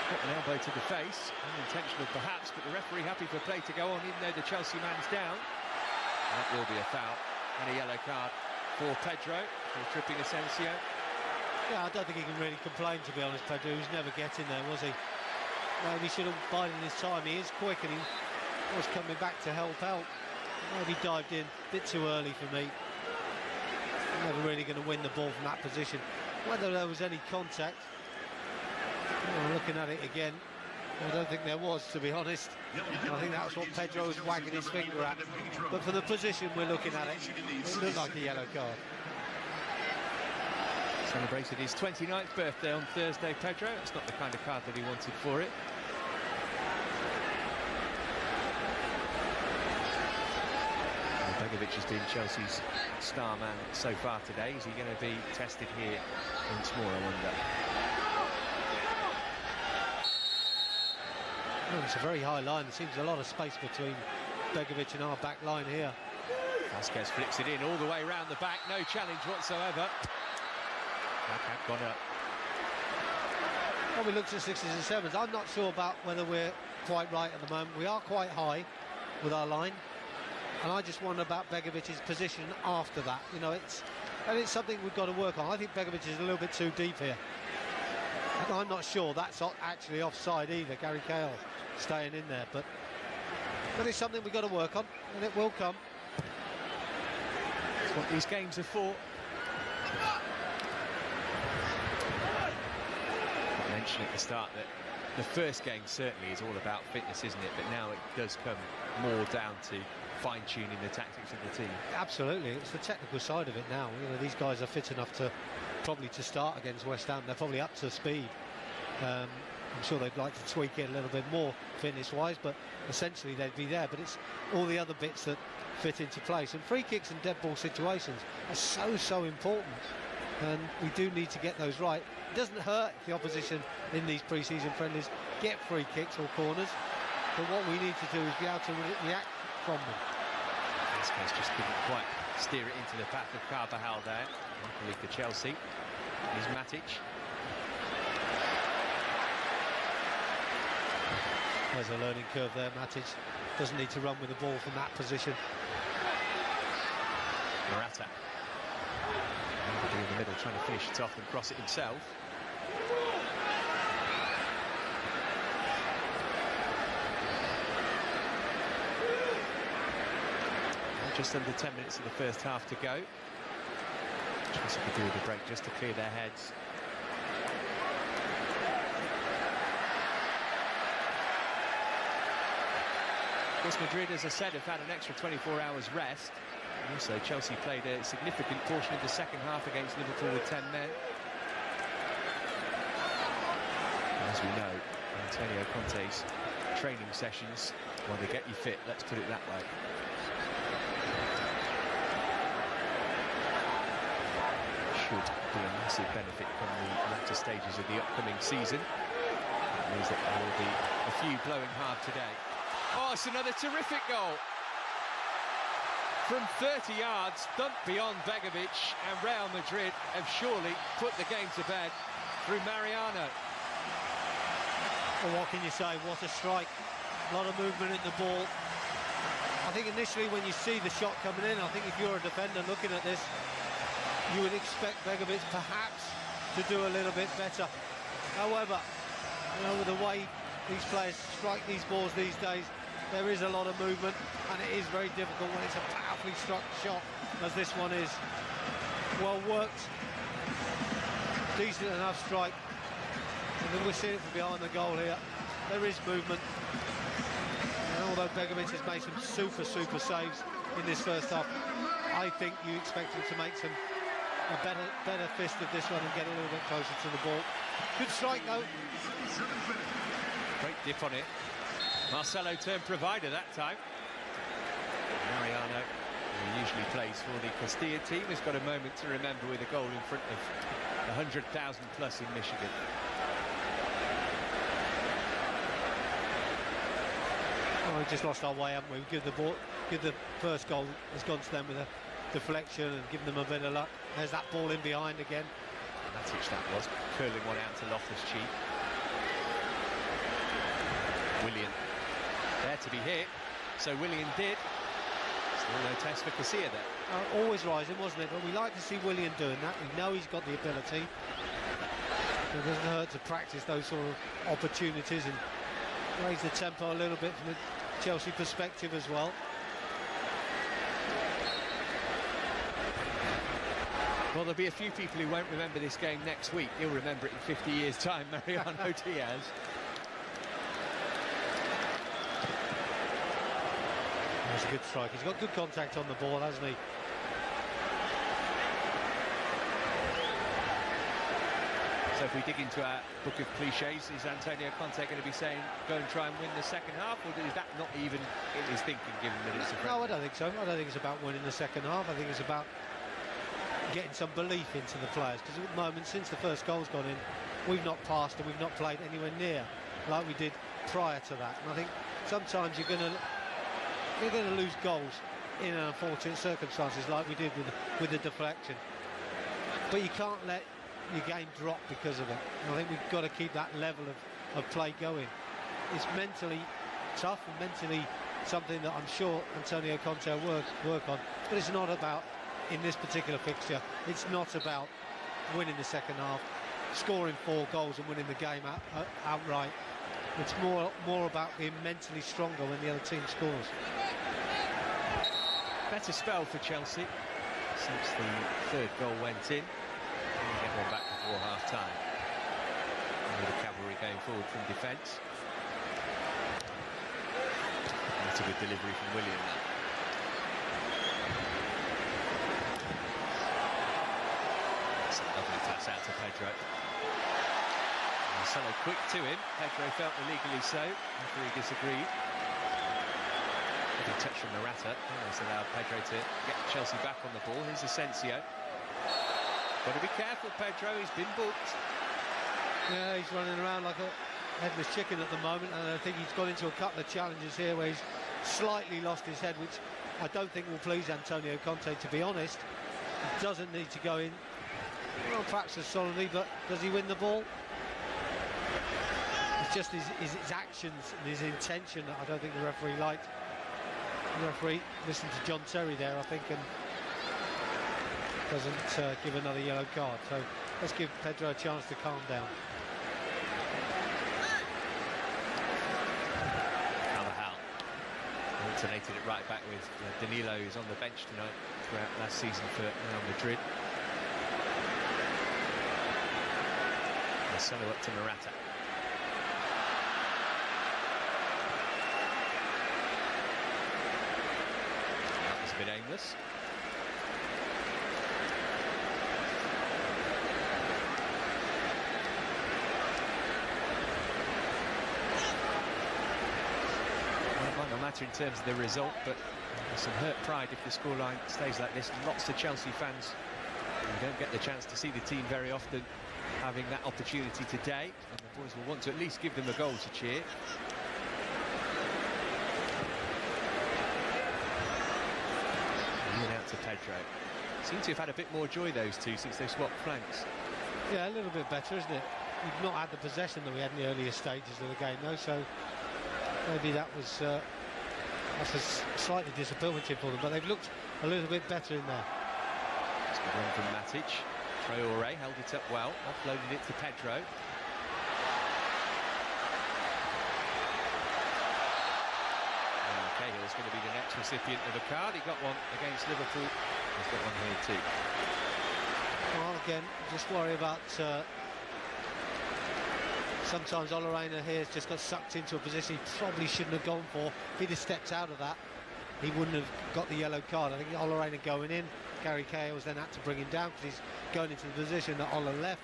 got an elbow to the face, unintentional perhaps, but the referee happy for play to go on, even though the Chelsea man's down. And that will be a foul and a yellow card for Pedro for tripping Asensio. Yeah, I don't think he can really complain, to be honest, Pedro. He was never getting there, was he? Maybe he should have bided his time. He is quick and he was coming back to help out. Maybe dived in a bit too early for me. Never really going to win the ball from that position. Whether there was any contact, looking at it again, I don't think there was, to be honest. I think that's what Pedro was wagging his finger at. But for the position we're looking at it looked like a yellow card. Celebrated his 29th birthday on Thursday, Pedro. It's not the kind of card that he wanted for it. Begovic has been Chelsea's star man so far today. Is he going to be tested here once more, I wonder? Well, it's a very high line. There seems a lot of space between Begovic and our back line here. Vasquez flicks it in all the way round the back. No challenge whatsoever. Backhand gone up. Well, we looked at 6s and 7s. I'm not sure about whether we're quite right at the moment. We are quite high with our line. And I just wonder about Begovic's position after that. You know, it's something we've got to work on. I think Begovic is a little bit too deep here. And I'm not sure that's actually offside either. Gary Cahill staying in there, but it's something we've got to work on, and it will come. That's what these games are for. I mentioned at the start that the first game certainly is all about fitness, isn't it? But now it does come more down to fine-tuning the tactics of the team. Absolutely, it's the technical side of it now. You know, these guys are fit enough to probably to start against West Ham. They're probably up to speed. I'm sure they'd like to tweak it a little bit more fitness-wise, but essentially they'd be there. But it's all the other bits that fit into place. And free kicks and dead ball situations are so important. And we do need to get those right. It doesn't hurt if the opposition in these pre-season friendlies get free kicks or corners. But what we need to do is be able to react from them. Vasquez just couldn't quite steer it into the path of Carvajal there. Luckily for Chelsea, is Matic. There's a learning curve there. Matic doesn't need to run with the ball from that position. Morata. In the middle, trying to finish it off and cross it himself. Just under 10 minutes of the first half to go. Chelsea could do with a break just to clear their heads. Of course, Madrid, as I said, have had an extra 24 hours rest. And also, Chelsea played a significant portion of the second half against Liverpool with 10 men. As we know, Antonio Conte's training sessions, well, they get you fit, let's put it that way. Should be a massive benefit from the latter stages of the upcoming season. That means that there will be a few blowing hard today. Oh, it's another terrific goal. From 30 yards, dumped beyond Begovic, and Real Madrid have surely put the game to bed through Mariano. Well, what can you say? What a strike. A lot of movement in the ball. I think initially when you see the shot coming in, I think if you're a defender looking at this, you would expect Begovic perhaps to do a little bit better. However, you know, with the way these players strike these balls these days, there is a lot of movement, and it is very difficult when it's a powerfully struck shot, as this one is. Well worked, decent enough strike. And then we're seeing it from behind the goal here. There is movement. And although Begovic has made some super saves in this first half, I think you expect him to make a better fist of this one and get a little bit closer to the ball. Good strike though. Great dip on it. Marcelo turned provider that time. Mariano, who usually plays for the Castilla team, has got a moment to remember with a goal in front of 100,000 plus in Michigan. Oh, we just lost our way, haven't we? Give the first goal has gone to them with a deflection and given them a bit of luck. There's that ball in behind again. Matic that was, curling one out to Loftus-Cheek. Willian there to be hit, so Willian did. Still no test for Casilla there. Always rising, wasn't it? But we like to see Willian doing that. We know he's got the ability. It doesn't hurt to practice those sort of opportunities and raise the tempo a little bit from a Chelsea perspective as well. Well, there'll be a few people who won't remember this game next week. You'll remember it in 50 years' time, Mariano Diaz. That's a good strike. He's got good contact on the ball, hasn't he? So if we dig into our book of cliches, is Antonio Conte going to be saying, go and try and win the second half, or is that not even in his thinking, given that it's a friendly? No, I don't think so. I don't think it's about winning the second half. I think it's about getting some belief into the players, because at the moment, since the first goal's gone in, we've not passed and we've not played anywhere near like we did prior to that. And I think sometimes you're going to lose goals in unfortunate circumstances, like we did with the deflection. But you can't let your game drop because of it. And I think we've got to keep that level of play going. It's mentally tough and mentally something that I'm sure Antonio Conte will work on. But it's not about, in this particular fixture, it's not about winning the second half, scoring 4 goals and winning the game outright. It's more about being mentally stronger when the other team scores. Better spell for Chelsea since the third goal went in. And we get one back before half-time. With the cavalry going forward from defence. That's a good delivery from William there. That's a lovely pass out to Pedro. Marcelo quick to him. Pedro felt illegally so after he disagreed. Good touch from Morata. That's allowed Pedro to get Chelsea back on the ball. Here's Asensio. Got to be careful, Pedro. He's been booked. Yeah, he's running around like a headless chicken at the moment, and I think he's got into a couple of challenges here where he's slightly lost his head, which I don't think will please Antonio Conte, to be honest. He doesn't need to go in, well, perhaps as solidly, but does he win the ball? It's just his actions and his intention that I don't think the referee liked. The referee listened to John Terry there, I think, and doesn't give another yellow card. So let's give Pedro a chance to calm down. Carvajal alternated it right back with Danilo, who's on the bench tonight throughout last season for Real Madrid. Marcelo up to Morata. A bit aimless. Well, it might not matter in terms of the result, but there's some hurt pride if the scoreline stays like this. Lots of Chelsea fans who don't get the chance to see the team very often having that opportunity today, and the boys will want to at least give them a goal to cheer. Out to Pedro. Seem to have had a bit more joy, those two, since they swapped flanks. Yeah, a little bit better, isn't it? We've not had the possession that we had in the earlier stages of the game, though, so maybe that's slightly disappointing for them, but they've looked a little bit better in there. It's a good run from Matic. Traoré held it up well, offloaded it to Pedro. Cahill's going to be the next recipient of a card. He got one against Liverpool. He's got one here too. Well, again, just worry about Sometimes Olorena here has just got sucked into a position he probably shouldn't have gone for. If he'd have stepped out of that, he wouldn't have got the yellow card. I think Olorena going in, Gary Cahill's then had to bring him down because he's going into the position that Ola left.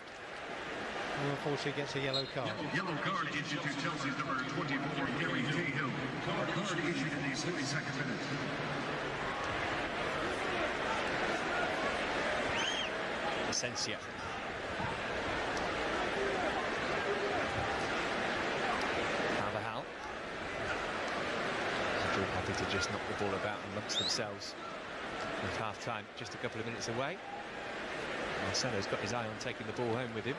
And unfortunately gets a yellow card. Yellow card issued to Chelsea's number 24, Gary Cahill. Card issued in the 32nd minute. Asensio. Carvajal. Madrid happy to just knock the ball about amongst themselves with half-time just a couple of minutes away. Marcelo's got his eye on taking the ball home with him.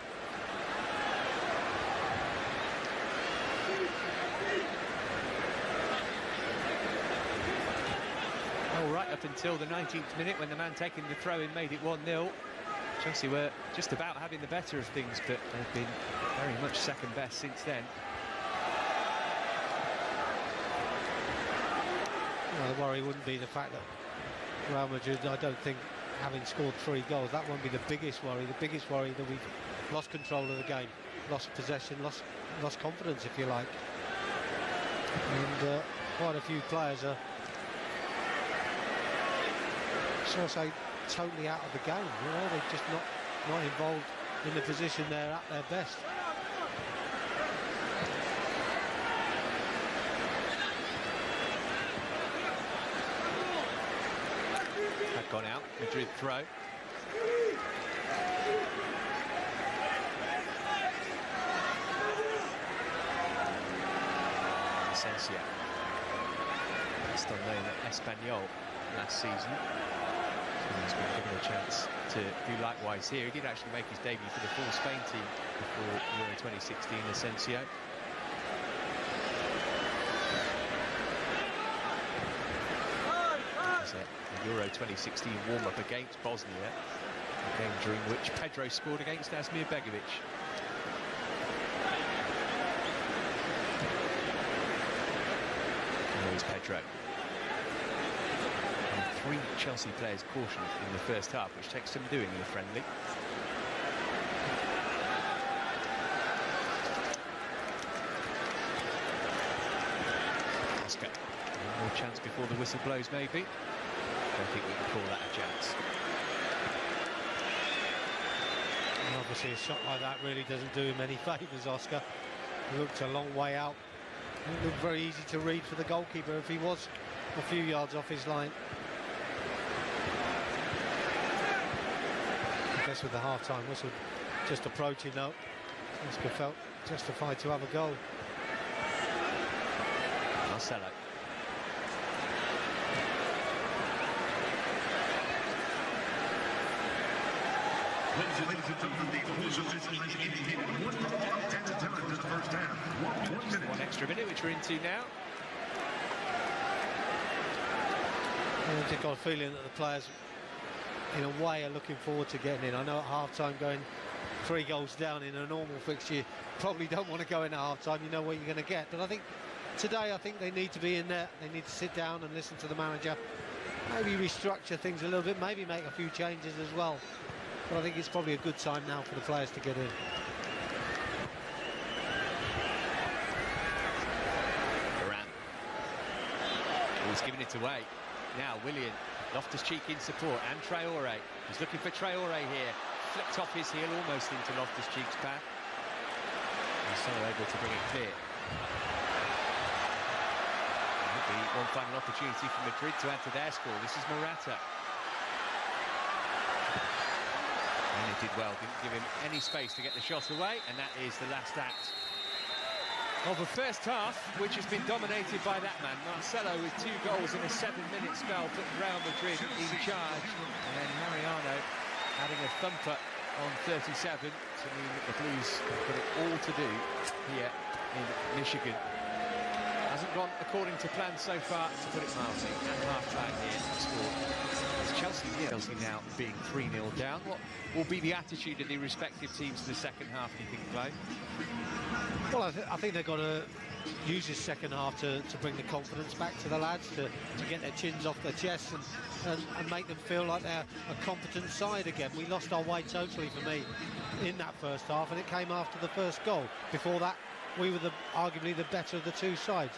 All right, up until the 19th minute when the man taking the throw-in made it 1-0. Chelsea were just about having the better of things, but they've been very much second best since then. Well, the worry wouldn't be the fact that Real Madrid, I don't think, having scored 3 goals, that won't be the biggest worry. The biggest worry that we've lost control of the game, lost possession, lost confidence, if you like. And quite a few players are, shall I say, totally out of the game. You know, they're just not involved in the position they're at their best. Had gone out. Madrid throw. Asensio. Last on loan at Espanyol last season. He's been given a chance to do likewise here. He did actually make his debut for the full Spain team before Euro 2016, Asensio. It's a Euro 2016 warm-up against Bosnia, a game during which Pedro scored against Asmir Begovic. And there's Pedro. 3 Chelsea players cautioned in the first half, which takes some doing in a friendly. Oscar. One more chance before the whistle blows, maybe. Don't think we can call that a chance. And obviously a shot like that really doesn't do him any favours, Oscar. He looked a long way out. It looked very easy to read for the goalkeeper if he was a few yards off his line. I guess with the half-time whistle just approaching now, Oscar felt justified to have a goal. Marcelo. Ladies and gentlemen, the official indicated 1 added time to the first half. 1 minute. 1 extra minute, which we're into now. I've just got a feeling that the players, in a way, are looking forward to getting in. I know at half-time going 3 goals down in a normal fixture, you probably don't want to go in at half-time, you know what you're going to get. But I think today, they need to be in there. They need to sit down and listen to the manager. Maybe restructure things a little bit, maybe make a few changes as well. But I think it's probably a good time now for the players to get in. Varane. He's giving it away. Now Willian, Loftus-Cheek in support, and Traore. He's looking for Traore here. Flicked off his heel almost into Loftus-Cheek's path. And so able to bring it clear. Might be one final opportunity for Madrid to add to their score. This is Morata. And he did well, didn't give him any space to get the shot away, and that is the last act of the first half, which has been dominated by that man, Marcelo, with 2 goals in a 7-minute spell, put Real Madrid in charge, and then Mariano adding a thumper on 37 to mean that the Blues have got it all to do here in Michigan. As I hasn't gone according to plan so far, to put it mildly. And half-time here, scored. Chelsea now being 3-0 down. What will be the attitude of the respective teams in the second half, do you think, Clay? Well, I think they've got to use this second half to bring the confidence back to the lads, to get their chins off their chests and make them feel like they're a competent side again. We lost our way totally, for me, in that first half, and it came after the first goal. Before that, we were arguably the better of the two sides.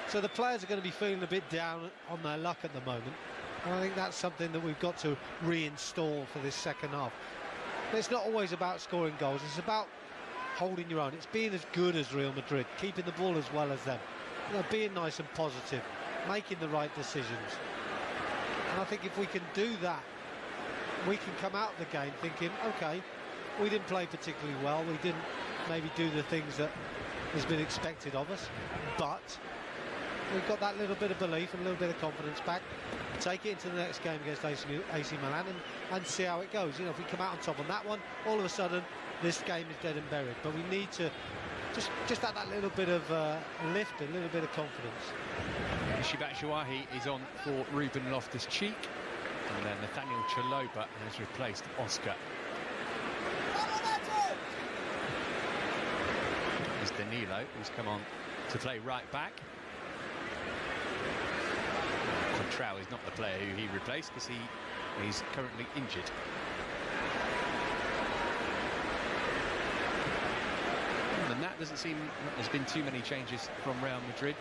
So the players are going to be feeling a bit down on their luck at the moment, and I think that's something that we've got to reinstall for this second half. But it's not always about scoring goals, it's about holding your own. It's being as good as Real Madrid, keeping the ball as well as them, being nice and positive, making the right decisions. And I think if we can do that, we can come out of the game thinking, okay, we didn't play particularly well, we didn't maybe do the things that has been expected of us, but we've got that little bit of belief and a little bit of confidence back. Take it into the next game against AC Milan and see how it goes. You know, if we come out on top on that one, all of a sudden this game is dead and buried. But we need to just add that little bit of lift, a little bit of confidence. Batshuayi is on for Ruben Loftus-Cheek, and then Nathaniel Chaloba has replaced Oscar. It's Danilo who's come on to play right back. Contrao is not the player who he replaced because he's currently injured. And that doesn't seem there's been too many changes from Real Madrid.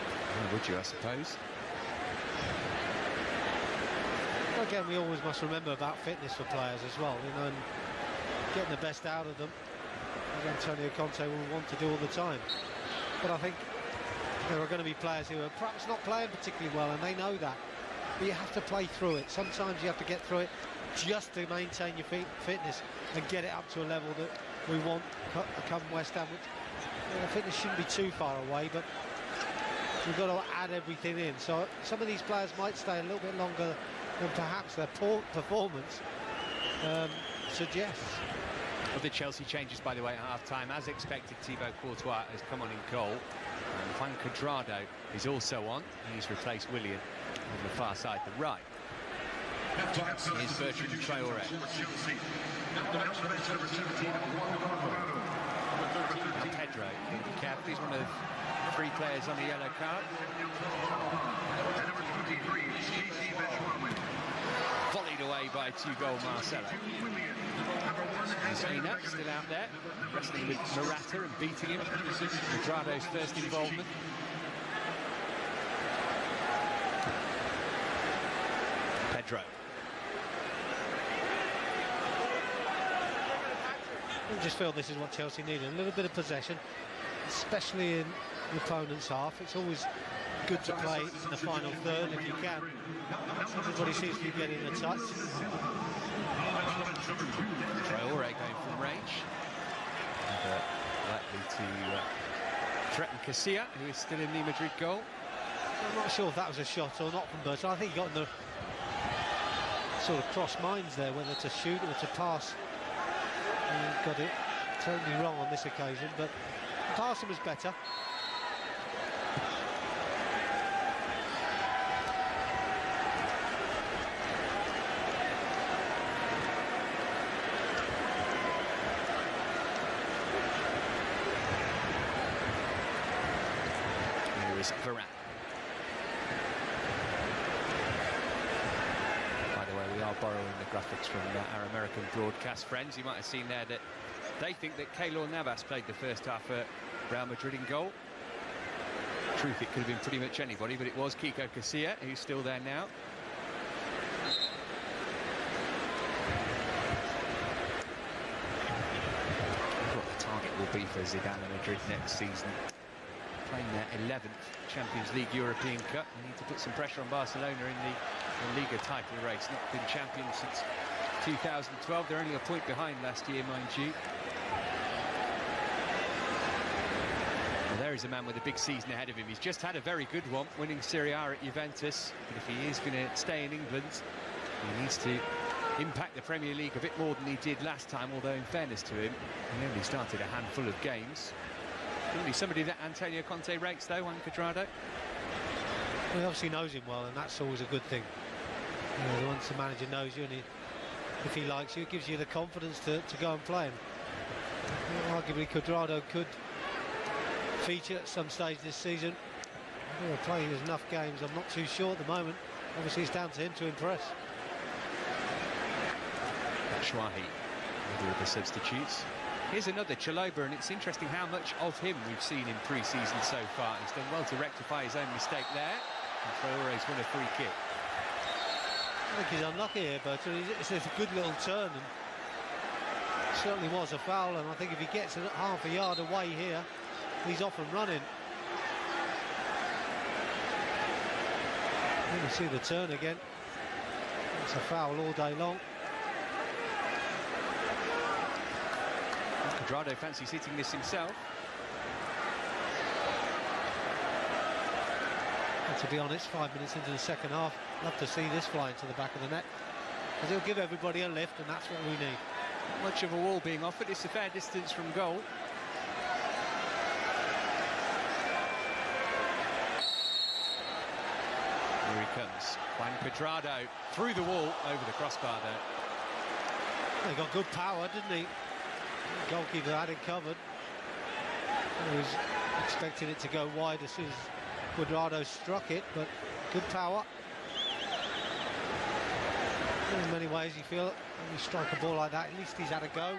Oh, would you, I suppose? Again, we always must remember about fitness for players as well, you know, and getting the best out of them, as Antonio Conte will want to do all the time. But I think there are going to be players who are perhaps not playing particularly well, and they know that. But you have to play through it. Sometimes you have to get through it just to maintain your fitness and get it up to a level that we want come West Ham. Which, you know, fitness shouldn't be too far away, but we've got to add everything in. So some of these players might stay a little bit longer than perhaps their poor performance suggests. Well, the Chelsea changes, by the way, at half-time. As expected, Thibaut Courtois has come on in goal. And Juan Cuadrado is also on. He's replaced Willian on the far side, the right. Here's Bertrand Traoré. Now Pedro, be careful, he's one of 3 players on the yellow card. Volleyed away by 2-goal Marcelo. Zena still out there, wrestling with Morata and beating him. Cuadrado's first involvement. Pedro. I just feel this is what Chelsea need, a little bit of possession, especially in the opponent's half. It's always good to play in the final third if you can. Everybody seems to be getting a touch. Traoré going from range. And, likely to threaten Casilla, who is still in the Madrid goal. I'm not sure if that was a shot or not from Bertrand. I think he got in the sort of cross minds there, whether to shoot or to pass. He got it totally wrong on this occasion, but the passing was better. Here is Varane. We are borrowing the graphics from our American broadcast friends. You might have seen there that they think that Keylor Navas played the first half for Real Madrid in goal. Truth, it could have been pretty much anybody, but it was Kiko Casilla, who's still there now. What the target will be for Zidane and Madrid next season. Playing their 11th Champions League European Cup. They need to put some pressure on Barcelona in the Liga title race. Not been champions since 2012. They're only a point behind last year, mind you. Well, there is a man with a big season ahead of him. He's just had a very good one, winning Serie A at Juventus. But if he is going to stay in England, he needs to impact the Premier League a bit more than he did last time, although in fairness to him, he only started a handful of games. Couldn't be somebody that Antonio Conte rates, though, Juan Cuadrado. Well, he obviously knows him well, and that's always a good thing. You know, once the manager knows you, and if he likes you, it gives you the confidence to go and play him. Arguably, Cuadrado could feature at some stage this season. We're playing enough games, I'm not too sure at the moment. Obviously, it's down to him to impress. Batshuayi with the substitutes. Here's another Chalobah, and it's interesting how much of him we've seen in pre-season so far. He's done well to rectify his own mistake there, and Traore's won a free kick. I think he's unlucky here, but it's a good little turn, and it certainly was a foul, and I think if he gets half a yard away here, he's off and running. You can see the turn again. It's a foul all day long. Cuadrado fancies hitting this himself. And to be honest, 5 minutes into the second half, I'd love to see this fly into the back of the net, because it'll give everybody a lift, and that's what we need. Not much of a wall being offered. It's a fair distance from goal. Here he comes. Juan Cuadrado through the wall, over the crossbar there. He got good power, didn't he? The goalkeeper had it covered. He was expecting it to go wide as soon as Cuadrado struck it, but good power. In many ways, you feel when you strike a ball like that, at least he's had a go.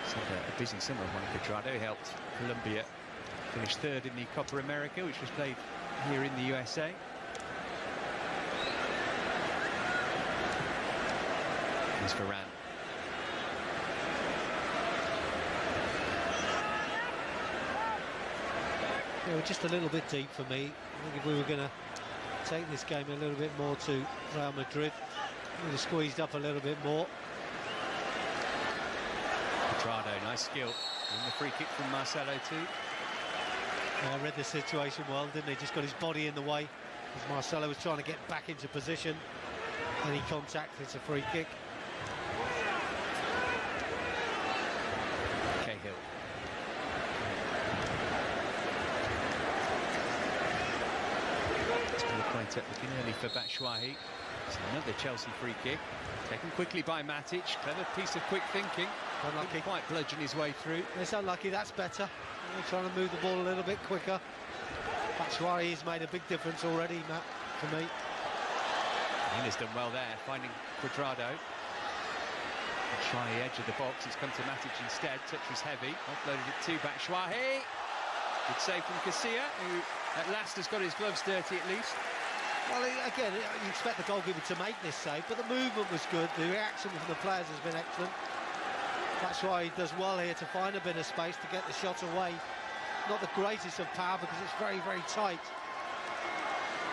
It's a busy summer. Juan Cuadrado helped Colombia finish third in the Copa America, which was played here in the USA. Here's Varane. Yeah, we're just a little bit deep for me. I think if we were going to take this game a little bit more to Real Madrid, we would have squeezed up a little bit more. Cuadrado, nice skill. And the free kick from Marcelo too. Yeah, read the situation well, didn't he? Just got his body in the way as Marcelo was trying to get back into position. Any contact, it's a free kick. Cahill. It's going to point up looking early for Batshuayi. It's another Chelsea free kick. Taken quickly by Matic. Clever piece of quick thinking. Unlucky. Didn't quite bludgeon his way through. It's unlucky, that's better. They're trying to move the ball a little bit quicker. Batshuayi has made a big difference already, Matt, for me. He's done well there, finding Cuadrado. Batshuayi edge of the box. It's come to Matic instead. Touch was heavy. Offloaded it to Batshuayi. Good save from Casilla, who at last has got his gloves dirty at least. Well, again, you expect the goalkeeper to make this save, but the movement was good. The reaction from the players has been excellent. That's why he does well here to find a bit of space to get the shot away. Not the greatest of power because it's very, very tight.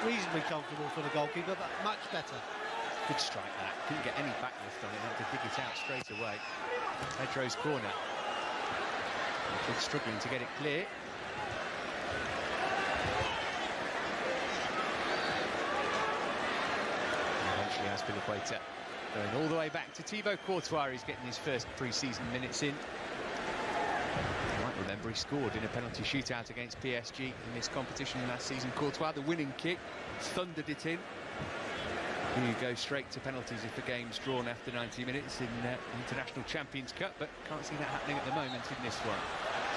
Reasonably comfortable for the goalkeeper, but much better. Good strike that. Couldn't get any backlift on it. Had to dig it out straight away. Pedro's corner. Madrid struggling to get it clear. Eventually, Azpilicueta going all the way back to Thibaut Courtois. He's getting his first pre-season minutes in. You might remember he scored in a penalty shootout against PSG in this competition last season. Courtois, the winning kick, thundered it in. You go straight to penalties if the game's drawn after 90 minutes in the International Champions Cup, but can't see that happening at the moment in this one.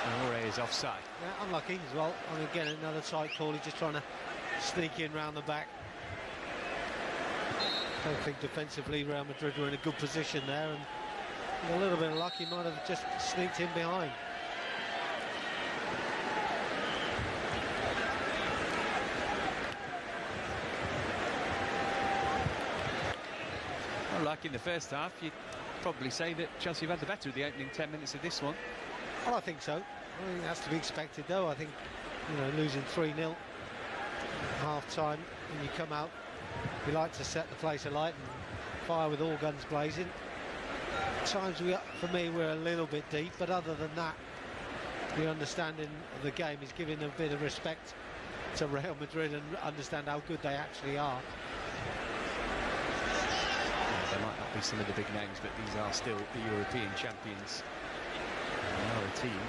Traore is offside. Yeah, unlucky as well. And again, another tight call. He's just trying to sneak in round the back. I don't think defensively Real Madrid were in a good position there, and a little bit of luck, he might have just sneaked in behind. Well, like in the first half, you'd probably say that Chelsea have had the better of the opening 10 minutes of this one. Well, I think so. I think that's to be expected, though. I think, you know, losing 3-0 half-time, when you come out, you like to set the place alight and fire with all guns blazing. At times, for me, we're a little bit deep, but other than that, the understanding of the game is giving a bit of respect to Real Madrid and understand how good they actually are. The be some of the big names, but these are still the European champions. And they are a team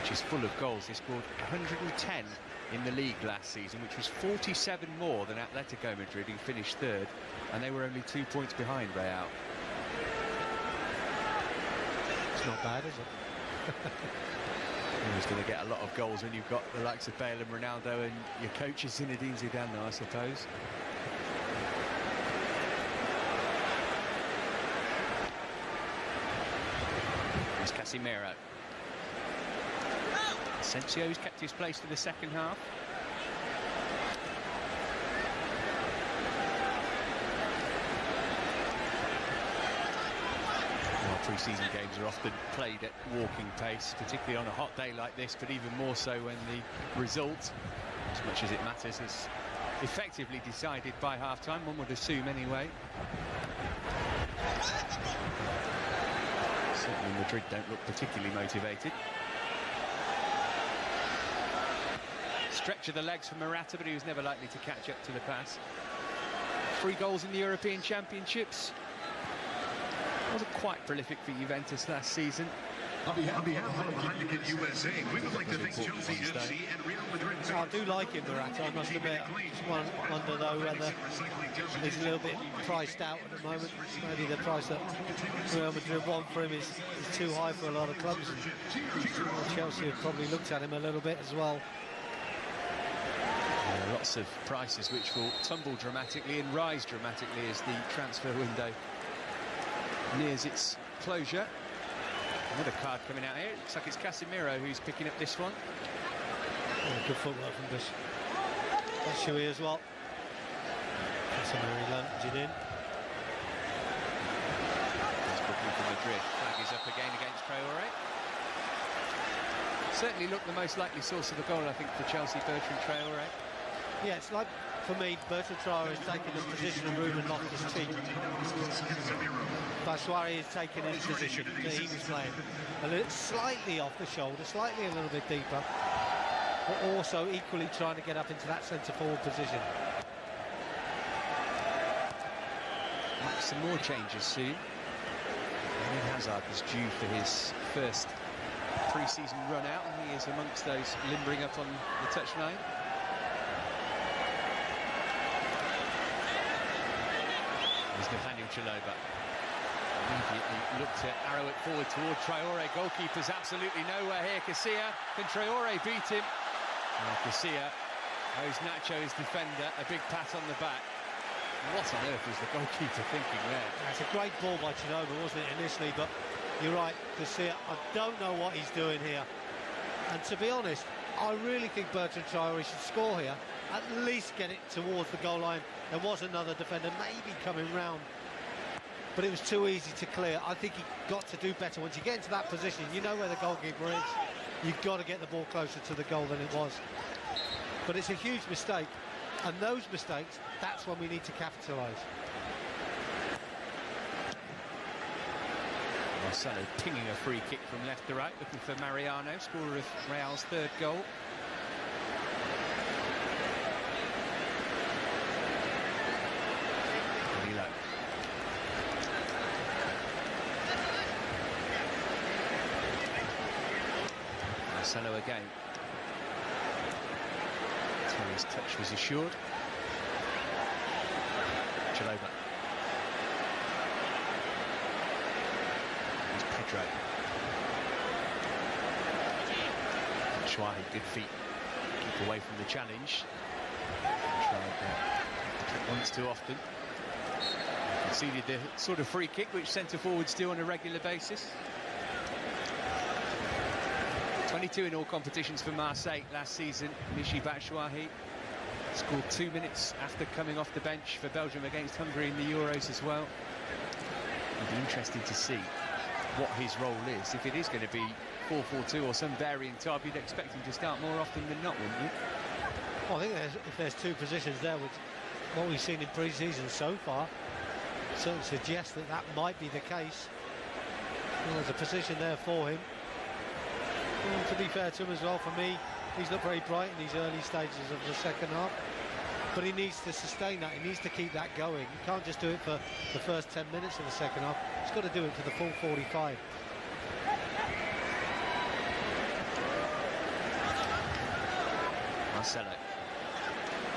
which is full of goals. They scored 110 in the league last season, which was 47 more than Atletico Madrid, who finished third, and they were only 2 points behind Real. It's not bad, is it? He's going to get a lot of goals when you've got the likes of Bale and Ronaldo, and your coach is Zinedine Zidane, I suppose. There's Casemiro. Asensio's kept his place for the second half. Well, pre-season games are often played at walking pace, particularly on a hot day like this, but even more so when the result, as much as it matters, is effectively decided by half-time, one would assume anyway. Certainly Madrid don't look particularly motivated. Stretch of the legs from Morata, but he was never likely to catch up to the pass. 3 goals in the European Championships. Wasn't quite prolific for Juventus last season. On behalf of Heineken USA, we would like to thank Chelsea FC and Real Madrid. I do like him, Morata, I must admit. Wonder though whether he's a little bit priced out at the moment. Maybe the price that Real Madrid want for him is too high for a lot of clubs. Well, Chelsea have probably looked at him a little bit as well. Lots of prices which will tumble dramatically and rise dramatically as the transfer window nears its closure. Another card coming out here. It looks like it's Casemiro who's picking up this one. Oh, good footwork from Batshuayi as well. Casemiro lunging in. That's booking for Madrid. Flag is up again against Traoré. Certainly looked the most likely source of a goal, I think, for Chelsea, Bertrand Traoré. Yeah, it's like, for me, Bertrand Traoré is taking the position of Ruben Loftus-Cheek. Batshuayi is taking his position that he was playing. A little, slightly off the shoulder, slightly a little bit deeper, but also equally trying to get up into that centre-forward position. Some more changes soon. Eden Hazard was due for his first pre-season run out, and he is amongst those limbering up on the touchline. There's Nathaniel Chalobah. Immediately looked at arrow it forward toward Traoré. Goalkeeper's absolutely nowhere here. Casilla, can Traoré beat him? Casilla owes Nacho's defender a big pat on the back. What on earth was the goalkeeper thinking there? That's a great ball by Chalobah, wasn't it, initially? But you're right, Casilla, I don't know what he's doing here. And to be honest, I really think Bertrand Traoré should score here. At least get it towards the goal line. There was another defender maybe coming round, but it was too easy to clear. I think he got to do better. Once you get into that position, you know where the goalkeeper is. You've got to get the ball closer to the goal than it was. But it's a huge mistake, and those mistakes, that's when we need to capitalise. Marcelo pinging a free kick from left to right, looking for Mariano, scorer of Real's third goal. Marcelo again. Terry's touch was assured. Chalobah. There's Pedro. Batshuayi, good feet. Keep away from the challenge. Tried once too often. Conceded the sort of free kick which centre forwards do on a regular basis. 22 in all competitions for Marseille last season. Michy Batshuayi scored 2 minutes after coming off the bench for Belgium against Hungary in the Euros as well. It'll be interesting to see what his role is. If it is going to be 4-4-2 or some variant type, you'd expect him to start more often than not, wouldn't you? Well, I think if there's 2 positions there, with what we've seen in pre-season so far, certainly suggests that that might be the case. Well, there's a position there for him. Well, to be fair to him as well, for me, he's looked very bright in these early stages of the second half. but he needs to sustain that. He needs to keep that going. He can't just do it for the first 10 minutes of the second half. He's got to do it for the full 45. Marcelo.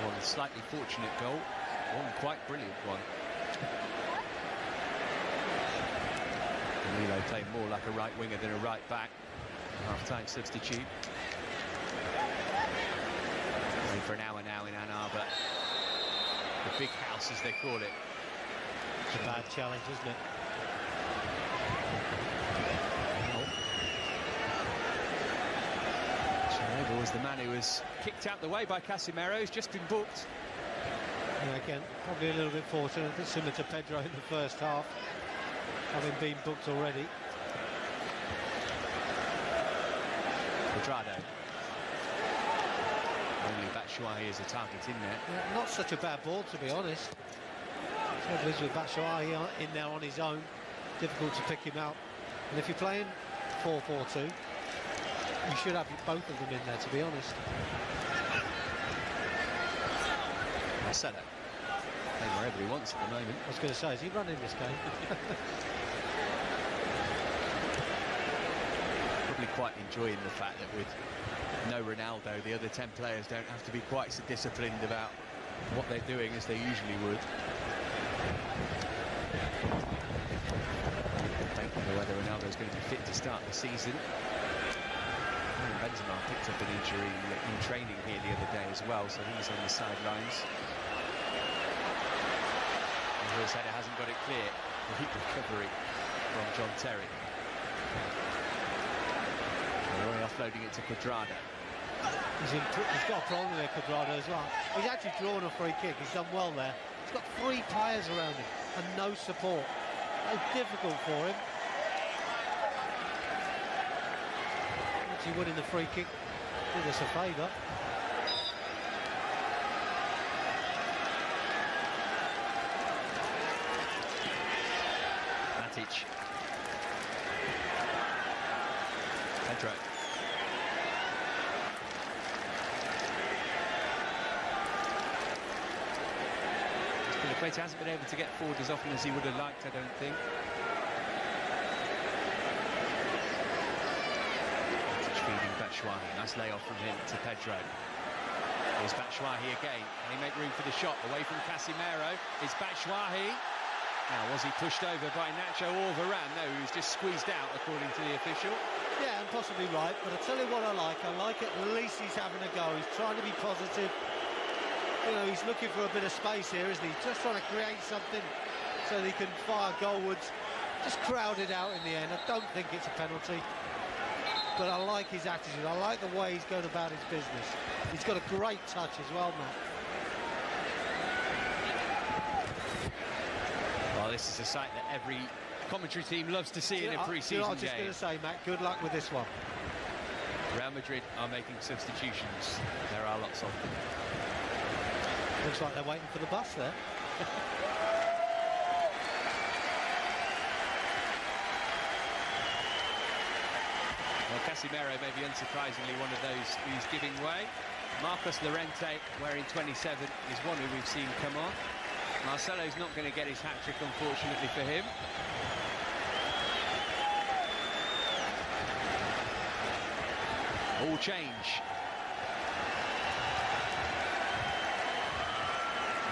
One slightly fortunate goal, one quite brilliant one. Danilo playing more like a right winger than a right back. Half-time substitute. Only for an hour now in Ann Arbor. The big house, as they call it. It's a bad challenge, isn't it? Chaloba was the man who was kicked out the way by Casemiro. He's just been booked. Yeah, again, probably a little bit fortunate, similar to Pedro in the first half, having been booked already. Quadrado. Only Batshuayi is a target in there. Yeah, not such a bad ball, to be honest. So it is with Batshuayi in there on his own. Difficult to pick him out. And if you're playing 4-4-2, you should have both of them in there, to be honest. Marcelo. Playing wherever he wants at the moment. I was going to say, is he running this game? Probably quite enjoying the fact that with no Ronaldo, the other 10 players don't have to be quite so disciplined about what they're doing as they usually would. Don't know whether Ronaldo's going to be fit to start the season. Benzema picked up an injury in training here the other day as well, so he's on the sidelines. His header hasn't got it clear. Great recovery from John Terry. They're offloading it to Quadrado. He's got a problem there, Quadrado, as well. He's actually drawn a free kick. He's done well there. He's got 3 players around him and no support. It's difficult for him. Actually winning the free kick did us a favour. Matic. Pedro. Spilicueta hasn't been able to get forward as often as he would have liked, I don't think. Matic feeding Batshuayi. Nice layoff from him to Pedro. Here's Batshuayi again. Can he make room for the shot? Away from Casemiro. It's Batshuayi. Now, was he pushed over by Nacho or Varane? No, he was just squeezed out, according to the official. Yeah, and possibly right, but I'll tell you what I like at least he's having a go. He's trying to be positive. You know, he's looking for a bit of space here, isn't he? Just trying to create something so that he can fire goalwards. Just crowded out in the end. I don't think it's a penalty, but I like his attitude. I like the way he's going about his business. He's got a great touch as well, Matt. Well, this is a sight that every commentary team loves to see in a pre-season game. I was just going to say, Matt, good luck with this one. Real Madrid are making substitutions. There are lots of them. Looks like they're waiting for the bus there. Well, Casemiro may be unsurprisingly one of those who's giving way. Marcos Llorente, wearing 27, is one who we've seen come on. Marcelo's not going to get his hat-trick, unfortunately for him. All change.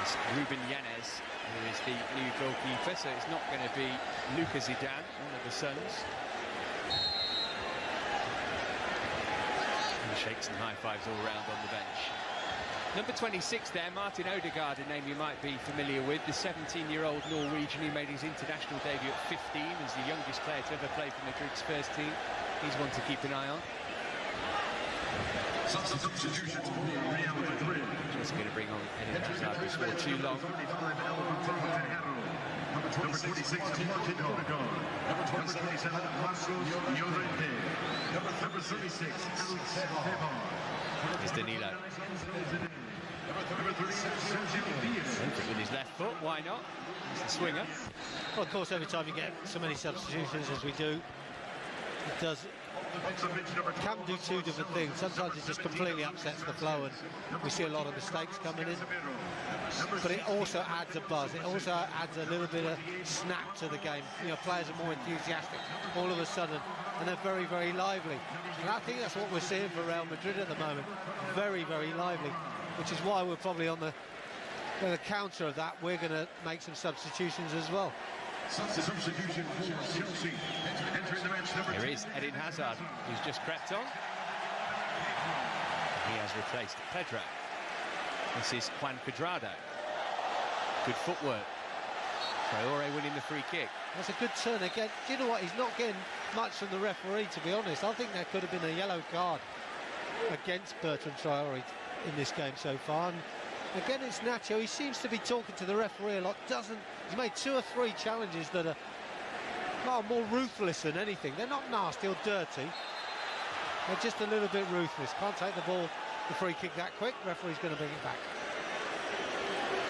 It's Ruben Yanez, who is the new goalkeeper, so it's not going to be Lucas Zidane, one of the sons. And shakes and high-fives all round on the bench. Number 26 there, Martin Odegaard, a name you might be familiar with, the 17-year-old Norwegian who made his international debut at 15 as the youngest player to ever play for Madrid's first team. He's one to keep an eye on. Substitution for Real Madrid. Just going to bring on Eden Hazard before too long. Number 26, Martin Odegaard. Number 27, Marcos Llorente. Number 36, Is Danilo. Number 36, Sergio Diaz. With his left foot, why not? He's the swinger. Well, of course, every time you get so many substitutions as we do, it does can do two different things. Sometimes it just completely upsets the flow and we see a lot of mistakes coming in. But it also adds a buzz. It also adds a little bit of snap to the game. You know, players are more enthusiastic all of a sudden, and they're very, very lively. And I think that's what we're seeing for Real Madrid at the moment. Very, very lively, which is why we're probably on the counter of that. We're going to make some substitutions as well. Substitution for Chelsea. Entering the match number 2. There is Eden Hazard, who's just crept on. He has replaced Pedro. This is Juan Cuadrado. Good footwork. Traore winning the free kick. That's a good turn again. Do you know what? He's not getting much from the referee, to be honest. I think there could have been a yellow card against Bertrand Traore in this game so far. And again, it's Nacho. He seems to be talking to the referee a lot. He's made 2 or 3 challenges that are more ruthless than anything. They're not nasty or dirty. They're just a little bit ruthless. Can't take the ball, the free kick that quick. Referee's going to bring it back.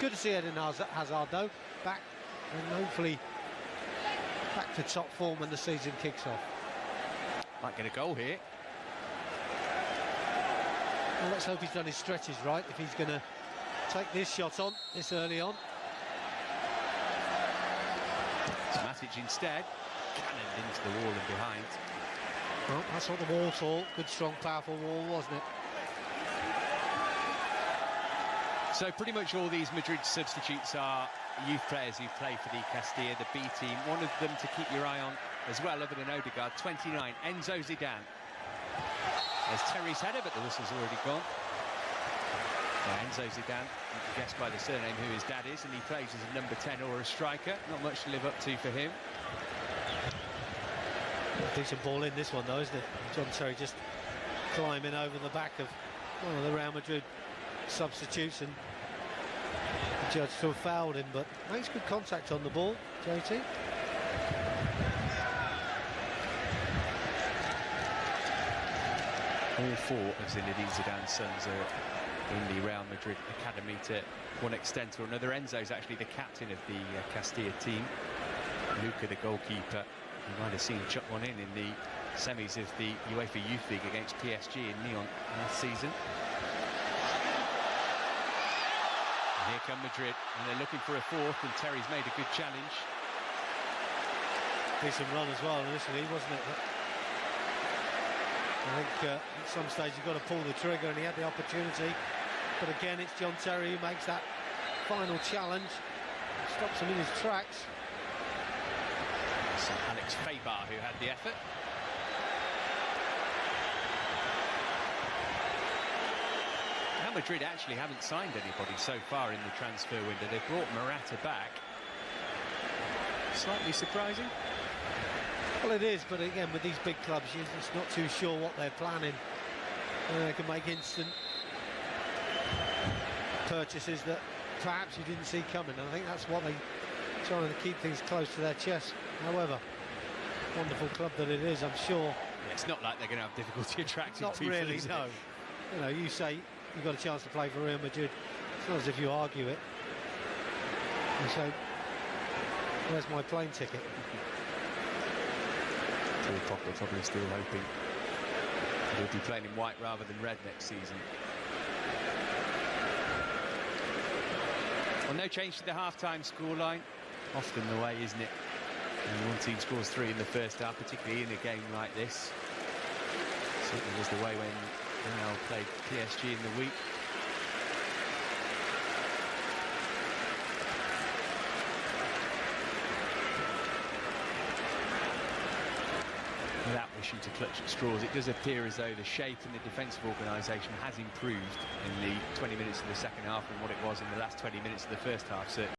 Good to see Eden Hazard though back, and hopefully back to top form when the season kicks off. Might get a goal here. Well, let's hope he's done his stretches right if he's going to take this shot on this early on. Matic instead, cannoned into the wall and behind. Well, that's what the wall saw. Good, strong, powerful wall, wasn't it? So pretty much all these Madrid substitutes are youth players who play for the Castilla, the B team. One of them to keep your eye on as well, other than Odegaard, 29, Enzo Zidane. There's Terry's header, but the whistle's already gone. Yeah, Enzo Zidane, you can guess by the surname who his dad is, and he plays as a number 10 or a striker. Not much to live up to for him. Decent ball in this one though, isn't it? John Terry just climbing over the back of one of the Real Madrid substitutes, and the judge still fouled him, but makes good contact on the ball, JT. All 4 of Zinedine Zidane's sons are in the Real Madrid academy to one extent or another. Enzo's actually the captain of the Castilla team. Luca, the goalkeeper, you might have seen him chuck one in the semis of the UEFA Youth League against PSG in Lyon last season. And here come Madrid, and they're looking for a 4th, and Terry's made a good challenge. Decent run as well initially, wasn't it? I think at some stage you've got to pull the trigger, and he had the opportunity. But again, it's John Terry who makes that final challenge. Stops him in his tracks. So Alex Faber who had the effort. Now Madrid actually haven't signed anybody so far in the transfer window. They've brought Morata back. Slightly surprising. Well, it is, but again, with these big clubs, you're just not too sure what they're planning. They can make instant purchases that perhaps you didn't see coming, and I think that's what they're trying to keep things close to their chest. However, wonderful club that it is, I'm sure. Yeah, it's not like they're going to have difficulty attracting not people. Really, no. You know, you say you've got a chance to play for Real Madrid. It's not as if you argue it. And so, where's my plane ticket? They're probably still hoping he'll be playing in white rather than red next season. Well, no change to the half-time scoreline. Often the way, isn't it? And one team scores 3 in the first half, particularly in a game like this. Certainly was the way when Real played PSG in the week. Without wishing to clutch at straws, it does appear as though the shape and the defensive organisation has improved in the 20 minutes of the second half from what it was in the last 20 minutes of the first half, certainly.